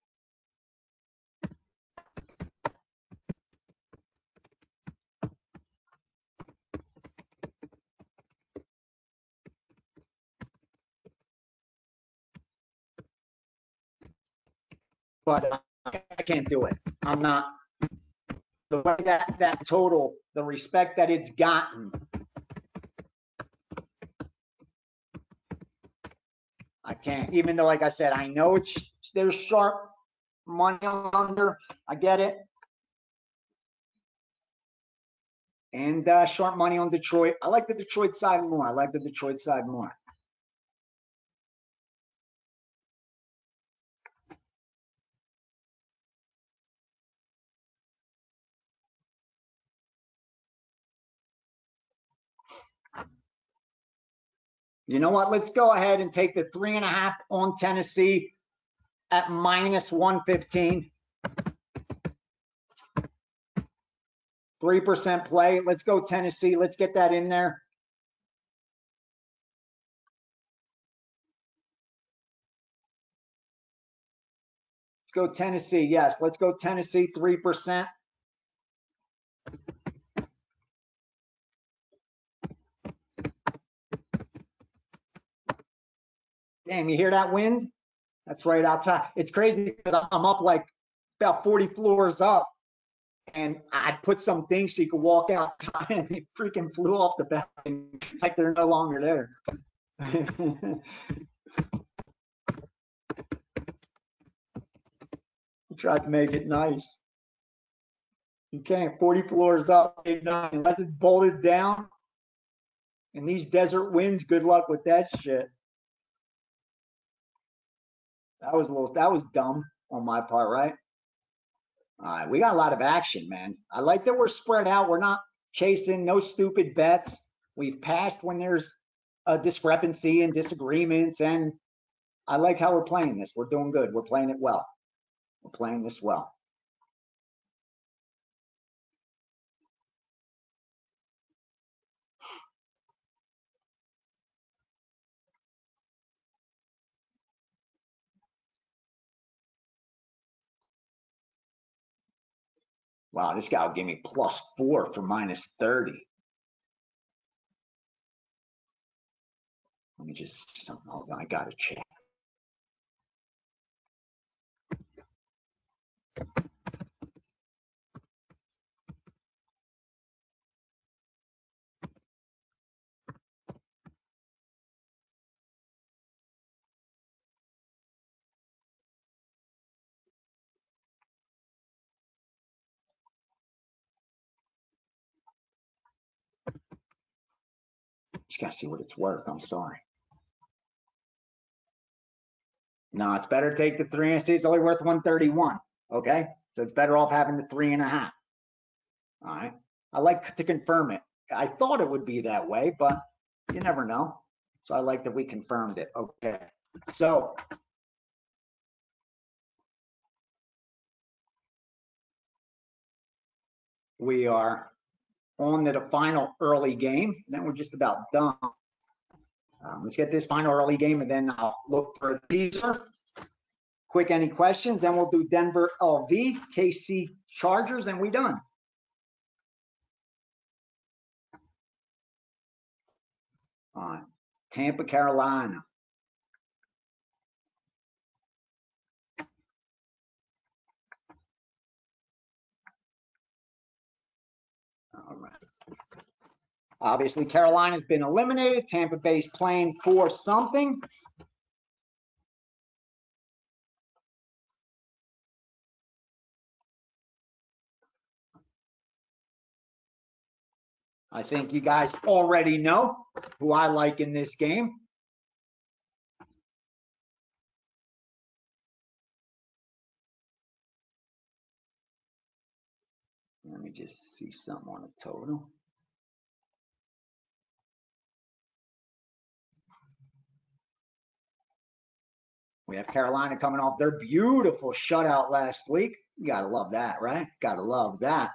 But I can't do it. I'm not. The way that total, the respect that it's gotten, I can't. Even though, like I said, I know there's sharp money on under. I get it. And sharp money on Detroit. I like the Detroit side more. I like the Detroit side more. You know what? Let's go ahead and take the 3.5 on Tennessee at minus 115. 3% play. Let's go Tennessee. Let's get that in there. go Tennessee. Yes, let's go Tennessee, 3%. Damn, you hear that wind? That's right outside. It's crazy because I'm up like about 40 floors up, and I put some things so you could walk outside, and they freaking flew off the balcony like they're no longer there. Tried to make it nice. You can't. 40 floors up, unless it's bolted down. And these desert winds, good luck with that shit. That was dumb on my part, right? All right, we got a lot of action, man. I like that we're spread out. We're not chasing no stupid bets. We've passed when there's a discrepancy and disagreements, and I like how we're playing this. We're doing good. We're playing it well. We're playing this well. Wow, this guy will give me +4 for -30. Let me just, hold on, I gotta check. Just gotta see what it's worth. I'm sorry. No, it's better to take the 3 and see it's only worth 131. Okay, so it's better off having the 3.5. All right, I like to confirm it. I thought it would be that way, but you never know. So I like that we confirmed it. Okay, so we are on to the final early game. Then we're just about done. Let's get this final early game, and then I'll look for a teaser. Quick, any questions? Then we'll do Denver LV, KC Chargers, and we done. All right, Tampa, Carolina. All right. Obviously, Carolina's been eliminated. Tampa Bay's playing for something. I think you guys already know who I like in this game. Let me just see something on the total. We have Carolina coming off their beautiful shutout last week. You gotta love that, right? Gotta love that.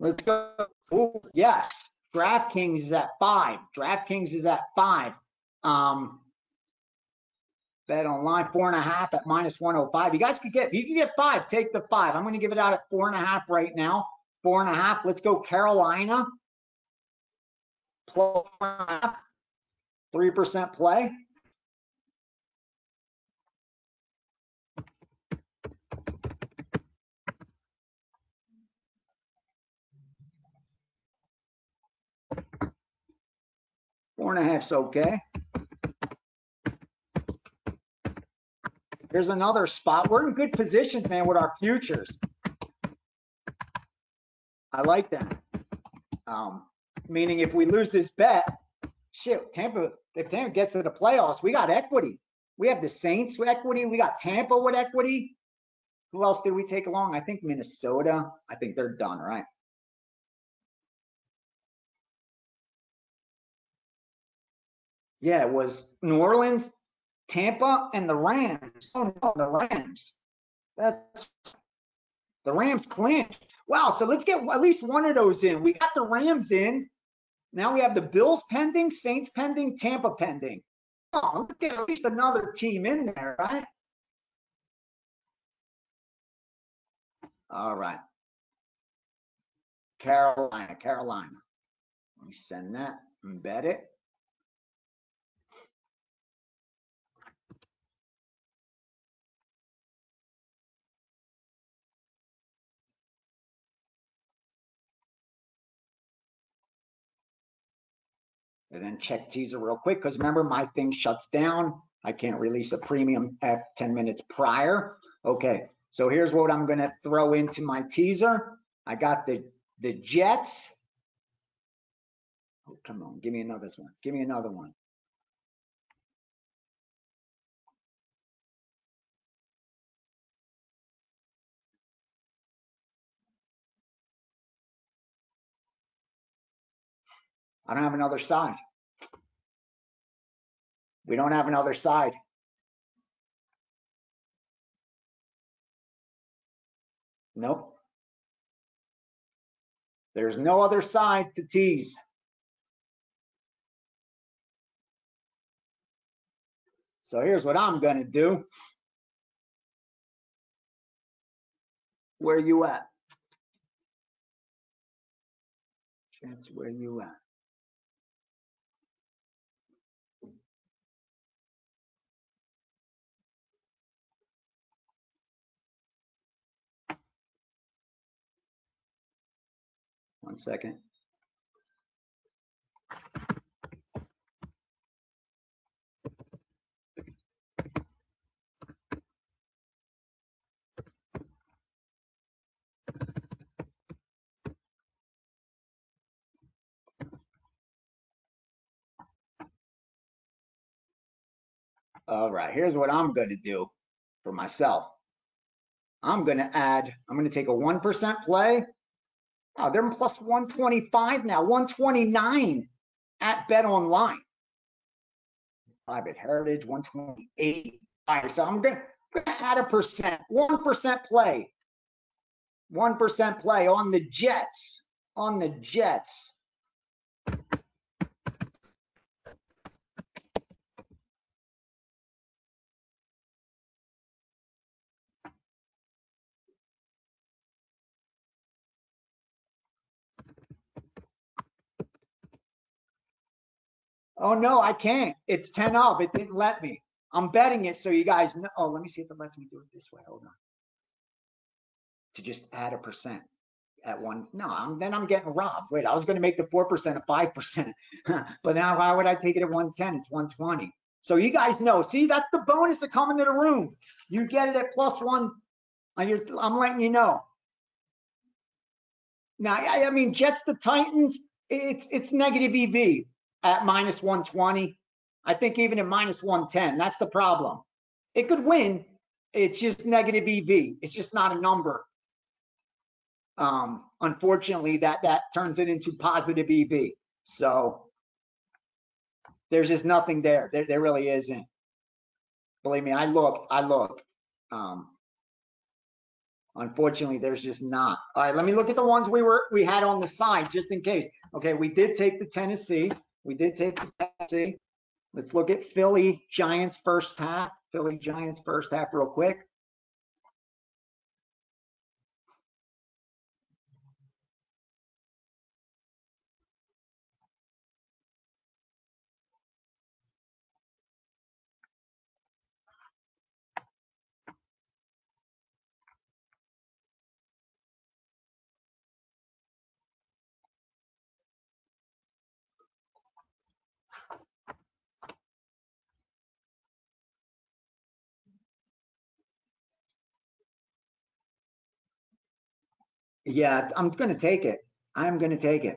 Let's go. Ooh, yes. DraftKings is at 5. DraftKings is at 5. Bet online 4.5 at -105. You guys could get, if you can get 5, take the 5. I'm going to give it out at 4.5 right now. 4.5. Let's go Carolina. +4.5. 3% play. Four and a half's okay. Here's another spot. We're in good positions, man, with our futures. I like that. Meaning if we lose this bet, shit, if Tampa gets to the playoffs, we got equity. We have the Saints with equity. We got Tampa with equity. Who else did we take along? I think Minnesota. I think they're done, right? Yeah, it was New Orleans, Tampa, and the Rams. Oh no, the Rams. That's the Rams clinched. Wow, so let's get at least one of those in. We got the Rams in. Now we have the Bills pending, Saints pending, Tampa pending. Oh, look at least another team in there, right? All right. Carolina. Let me send that, embed it. And then check teaser real quick, because remember, my thing shuts down. I can't release a premium at 10 minutes prior. Okay, so here's what I'm gonna throw into my teaser. I got the Jets. Oh, come on, give me another one. Give me another one. I don't have another side. We don't have another side. Nope. There's no other side to tease. So here's what I'm gonna do. Where you at? Jets, where you at? One second. All right, here's what I'm gonna do for myself. I'm gonna take a 1% play. Oh, they're plus 125 now, 129 at Bet Online. Private Heritage, 128. All right, so I'm gonna add a percent, 1% play. 1% play on the Jets. On the Jets. Oh no, I can't. It's 10 up. It didn't let me. I'm betting it so you guys know. Oh, let me see if it lets me do it this way. Hold on. To just add a percent at one. No, then I'm getting robbed. Wait, I was going to make the 4% a 5%. But now why would I take it at 110? It's 120. So you guys know. See, that's the bonus of coming to the room. You get it at plus one. I'm letting you know. Now, I mean, Jets to Titans, it's negative EV at minus 120. I think even at minus 110, that's the problem. It could win. It's just negative EV. It's just not a number. Unfortunately, that turns it into positive EV. So there's just nothing there. There really isn't. Believe me, I looked. Unfortunately, there's just not. All right, let me look at the ones we had on the side just in case. Okay, we did take the Tennessee. Let's look at Philly Giants first half. Philly Giants first half real quick. Yeah, I'm going to take it. I'm going to take it.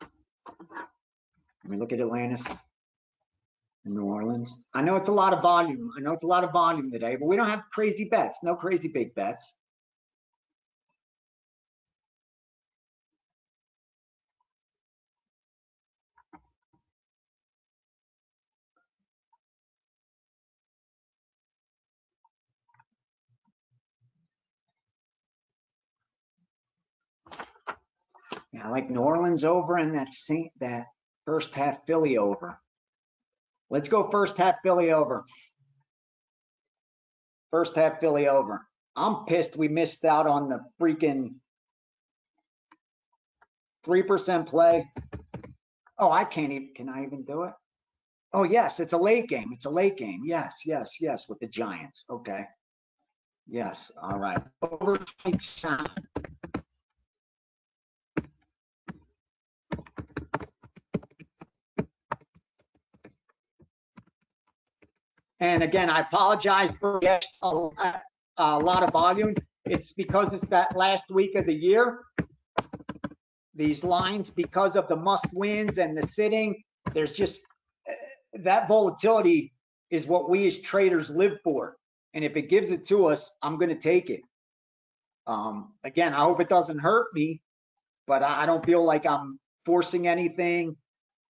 Let me look at Atlantis and New Orleans. I know it's a lot of volume. Today, but we don't have crazy bets. No crazy big bets. Yeah, I like New Orleans over and that first half Philly over. Let's go first half Philly over. First half Philly over. I'm pissed we missed out on the freaking 3% play. Oh, I can't even, can I even do it? Oh, yes, it's a late game. It's a late game. Yes, yes, yes, with the Giants. Okay. Yes, all right. Over 20. And again, I apologize for a lot of volume. It's because it's that last week of the year. These lines, because of the must wins and the sitting, there's just that volatility is what we as traders live for. And if it gives it to us, I'm going to take it. Again, I hope it doesn't hurt me, but I don't feel like I'm forcing anything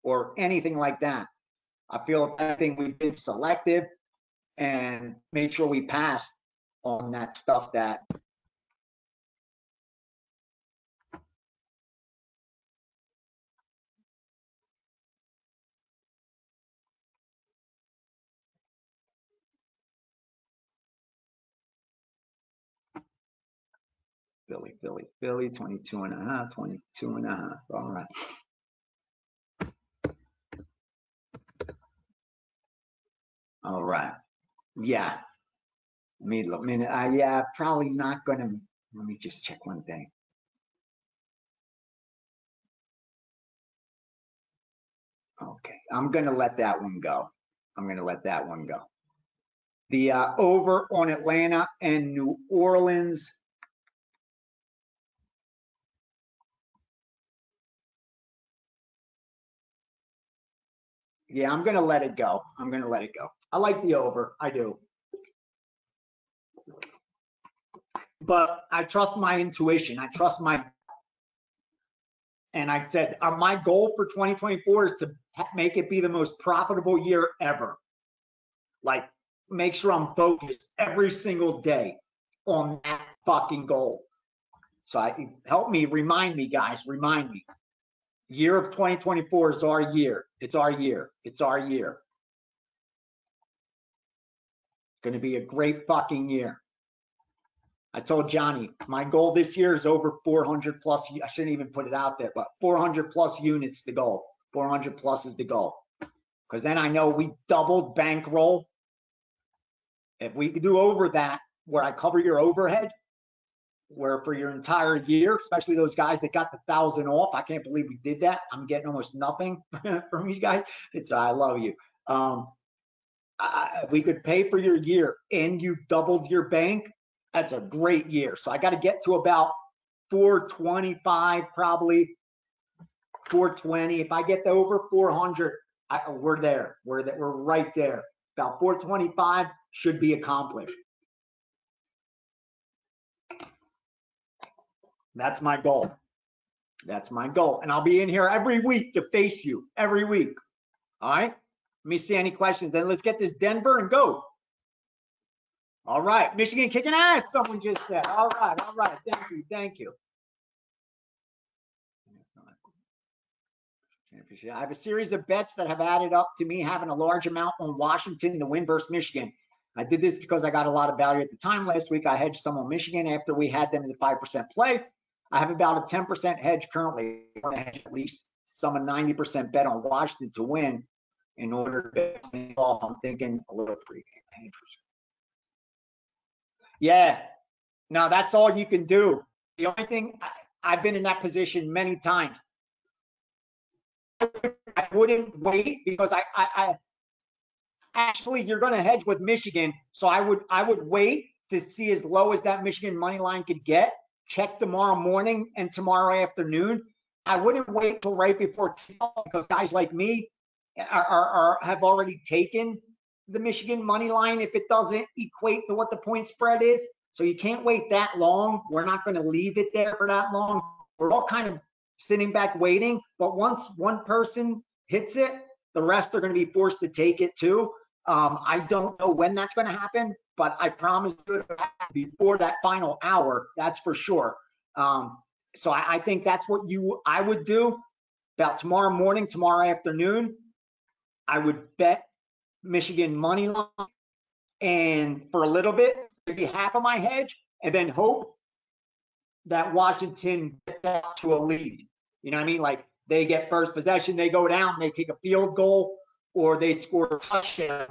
or anything like that. I feel if anything, we've been selective and made sure we passed on that stuff that Philly, 22 and a half, 22 and a half. All right. All right. Yeah. Let me look. Yeah, probably not going to. Let me just check one thing. Okay. I'm going to let that one go. I'm going to let that one go. The over on Atlanta and New Orleans. Yeah, I'm going to let it go. I'm going to let it go. I like the over. I do. But I trust my intuition. I trust my. And I said, my goal for 2024 is to make it be the most profitable year ever. Like, make sure I'm focused every single day on that fucking goal. So help me, remind me, guys, remind me. Year of 2024 is our year. It's our year. It's our year. It's going to be a great fucking year. I told Gianni, my goal this year is over 400 plus. I shouldn't even put it out there, but 400 plus units, the goal. 400 plus is the goal. Because then I know we doubled bankroll. If we could do over that, where I cover your overhead, where for your entire year, especially those guys that got the 1,000 off, I can't believe we did that. I'm getting almost nothing from these guys. I love you. We could pay for your year and you've doubled your bank. That's a great year. So I got to get to about 425, probably 420. If I get to over 400, we're there. We're right there. About 425 should be accomplished. That's my goal. That's my goal. And I'll be in here every week to face you every week. All right. Let me see any questions. Then let's get this Denver and go. All right. Michigan kicking ass, someone just said. All right. All right. Thank you. Thank you. I have a series of bets that have added up to me having a large amount on Washington to win versus Michigan. I did this because I got a lot of value at the time. Last week, I hedged some on Michigan after we had them as a 5% play. I have about a 10% hedge currently. I want to hedge at least some 90% bet on Washington to win in order to bet things off. I'm thinking a little pregame. Yeah, no, that's all you can do. The only thing, I've been in that position many times. I wouldn't wait because I actually, you're going to hedge with Michigan, so I would wait to see as low as that Michigan money line could get. Check tomorrow morning and tomorrow afternoon. I wouldn't wait till right before kickoff because guys like me have already taken the Michigan money line if it doesn't equate to what the point spread is. So you can't wait that long. We're not going to leave it there for that long. We're all kind of sitting back waiting. But once one person hits it, the rest are going to be forced to take it too. I don't know when that's going to happen, but I promise it'll happen before that final hour. That's for sure. So I think that's what I would do about tomorrow morning, tomorrow afternoon. I would bet Michigan money line, and for a little bit, maybe half of my hedge, and then hope that Washington gets out to a lead. You know what I mean? Like they get first possession, they go down, they kick a field goal, or they score a touchdown.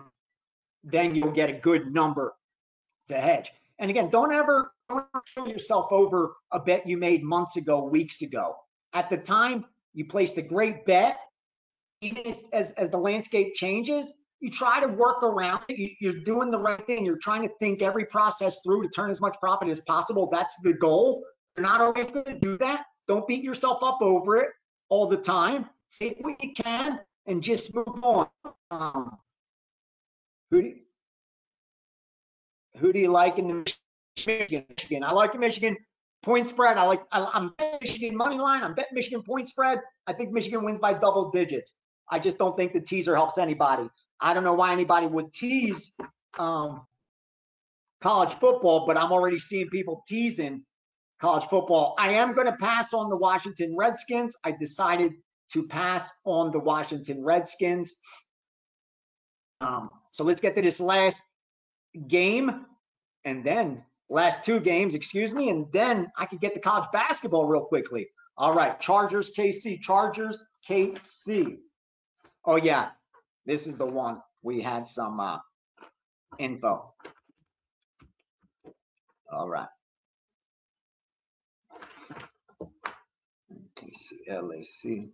Then you'll get a good number to hedge. And again, don't ever kill yourself over a bet you made months ago, weeks ago. At the time, you placed a great bet. Even as the landscape changes, you try to work around it. You're doing the right thing. You're trying to think every process through to turn as much profit as possible. That's the goal. You're not always going to do that. Don't beat yourself up over it all the time. Say what you can and just move on. Who do you like in the Michigan? I like the Michigan point spread. I'm betting Michigan money line. I'm betting Michigan point spread. I think Michigan wins by double digits. I just don't think the teaser helps anybody. I don't know why anybody would tease college football, but I'm already seeing people teasing college football. I am going to pass on the Washington Redskins. I decided to pass on the Washington Redskins. So let's get to this last game, and then last two games, excuse me, and then I could get to college basketball real quickly. All right, Chargers, KC, Chargers, KC. Oh yeah, this is the one. We had some info. All right. KC, LAC.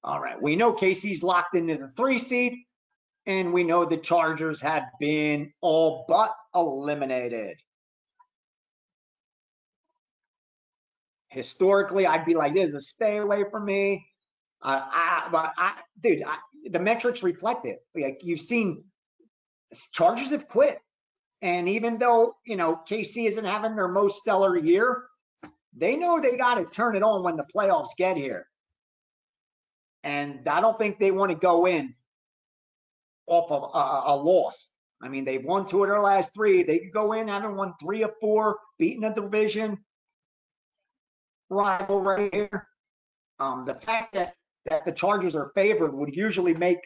All right, we know KC's locked into the 3 seed, and we know the Chargers have been all but eliminated. Historically, I'd be like, this is a stay away from me. Dude, the metrics reflect it. Like you've seen, Chargers have quit, and even though KC isn't having their most stellar year, they know they got to turn it on when the playoffs get here. And I don't think they want to go in off of a loss. I mean, they've won 2 of their last 3. They could go in having won 3 of 4, beating a division rival right here. The fact that the Chargers are favored would usually make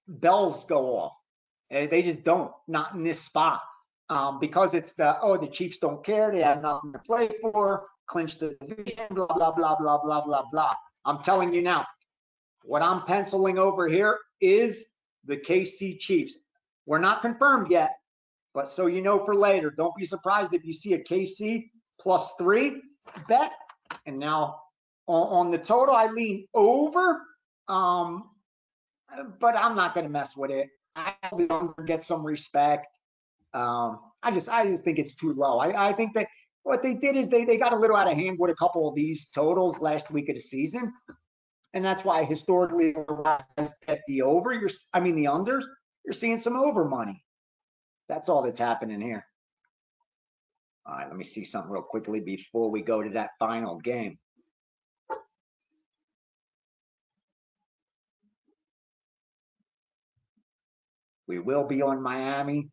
bells go off. They just don't, not in this spot. Because it's the Chiefs don't care. They have nothing to play for, clinched the division, blah, blah, blah, blah, blah, blah, blah. I'm telling you now, what I'm penciling over here is the KC Chiefs. We're not confirmed yet, but so you know for later, don't be surprised if you see a KC +3 bet. And now on the total, I lean over, but I'm not going to mess with it. I get some respect. I just think it's too low. I think that what they did is they got a little out of hand with a couple of these totals last week of the season. And that's why historically at the over, the unders, you're seeing some over money. That's all that's happening here. All right, let me see something real quickly before we go to that final game. We will be on Miami.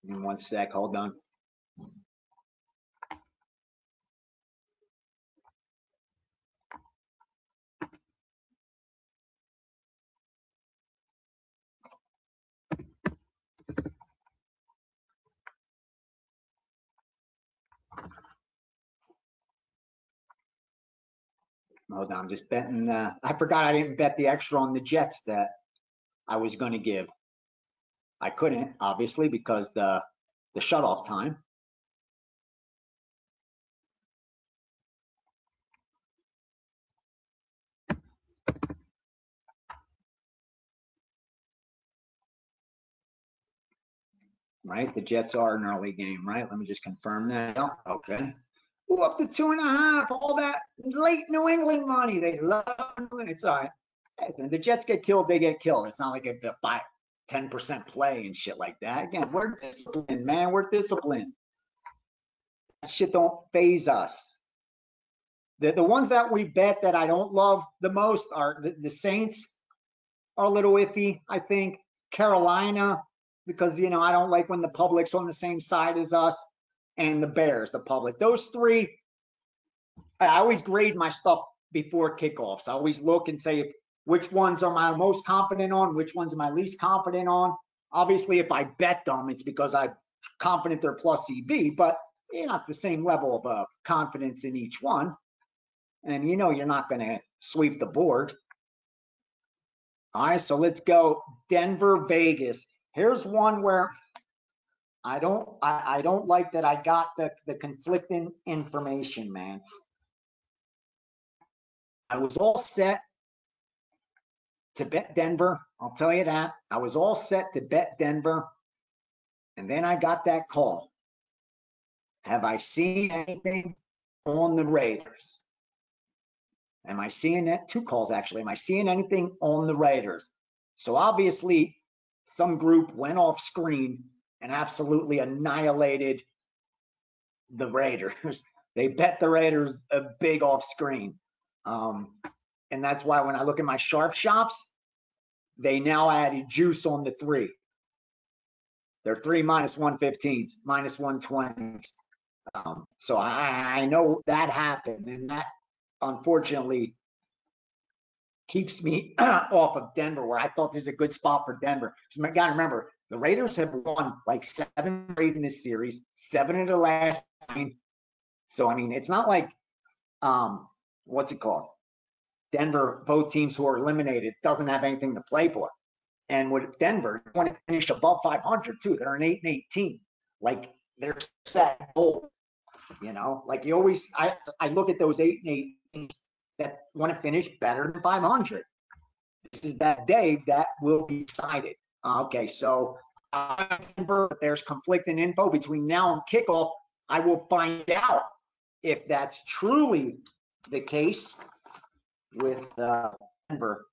In 1 sec, hold on. Hold on, I'm just betting. I forgot I didn't bet the extra on the Jets that I was going to give. I couldn't, obviously, because the shutoff time. Right, the Jets are an early game, right? Let me just confirm that. Okay. Ooh, up to 2.5. All that late New England money. They love it. It's all right. Hey, the Jets get killed, they get killed. It's not like a 10% play and shit like that. Again, we're disciplined, man. We're disciplined. That shit don't phase us. The ones that we bet that I don't love the most are the Saints are a little iffy, I think. Carolina, because, you know, I don't like when the public's on the same side as us, and the Bears, the public. Those three, I always grade my stuff before kickoffs. I always look and say which ones am I most confident on, which ones am I least confident on. Obviously, if I bet them, it's because I'm confident they're plus EV, but you're not the same level of confidence in each one. And you know you're not going to sweep the board. All right, so let's go Denver, Vegas. Here's one where I don't like that I got the conflicting information, man. I was all set to bet Denver. I'll tell you that. I was all set to bet Denver. And then I got that call. Have I seen anything on the Raiders? Am I seeing that? Two calls, actually. Am I seeing anything on the Raiders? So obviously, some group went off screen and absolutely annihilated the Raiders. They bet the Raiders a big off screen. And that's why when I look at my sharp shops, they now added juice on the three. They're 3 minus 115s, minus 120s. So I know that happened, and that unfortunately keeps me off of Denver, where I thought this is a good spot for Denver. So you got to remember, the Raiders have won like 7 straight in this series, 7 of the last 9. So, I mean, it's not like, what's it called? Denver, both teams who are eliminated, doesn't have anything to play for. And with Denver, you want to finish above 500 too. They're an 8-18. Like, they're set goal. You know, like you always, I look at those 8-8 teams that want to finish better than 500. This is that day that will be decided. Okay, so there's conflicting info between now and kickoff. I will find out if that's truly the case with Denver.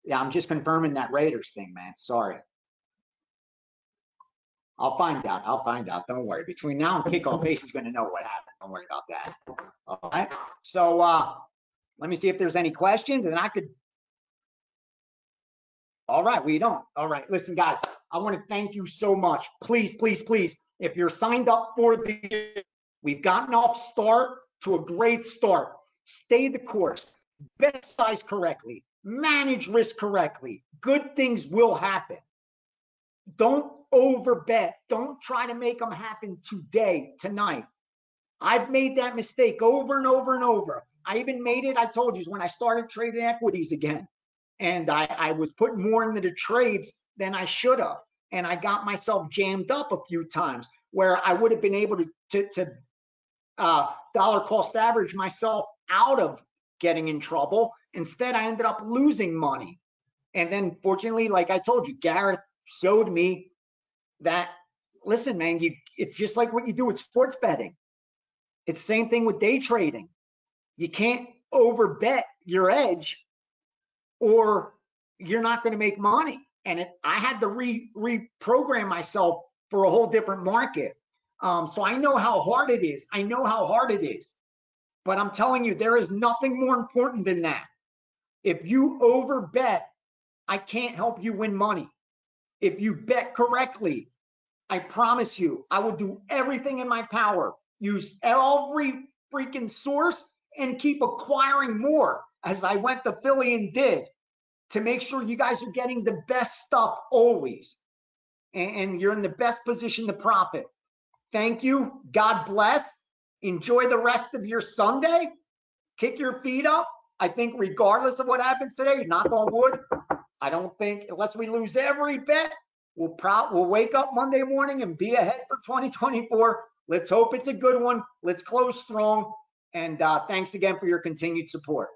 Yeah, I'm just confirming that Raiders thing, man. Sorry. I'll find out. I'll find out. Don't worry. Between now and kickoff, Ace is going to know what happened. Don't worry about that. All right. So let me see if there's any questions, and I could. All right, we don't. All right. Listen, guys, I want to thank you so much. Please, please, please, if you're signed up for the, we've gotten off start to a great start. Stay the course. Bet size correctly. Manage risk correctly. Good things will happen. Don't overbet. Don't try to make them happen today, tonight. I've made that mistake over and over and over. I even made it, I told you, when I started trading equities again. And I was putting more into the trades than I should have. And I got myself jammed up a few times where I would have been able to dollar cost average myself out of getting in trouble. Instead, I ended up losing money. And then fortunately, like I told you, Gareth showed me that, listen, man, it's just like what you do with sports betting. It's the same thing with day trading. You can't overbet your edge or you're not going to make money. And I had to reprogram myself for a whole different market. So I know how hard it is. I know how hard it is. But I'm telling you, there is nothing more important than that. If you overbet, I can't help you win money. If you bet correctly, I promise you, I will do everything in my power. Use every freaking source and keep acquiring more as I went to Philly and did, to make sure you guys are getting the best stuff always. And you're in the best position to profit. Thank you. God bless. Enjoy the rest of your Sunday. Kick your feet up. I think regardless of what happens today, knock on wood, I don't think, unless we lose every bet, we'll wake up Monday morning and be ahead for 2024. Let's hope it's a good one. Let's close strong. And thanks again for your continued support.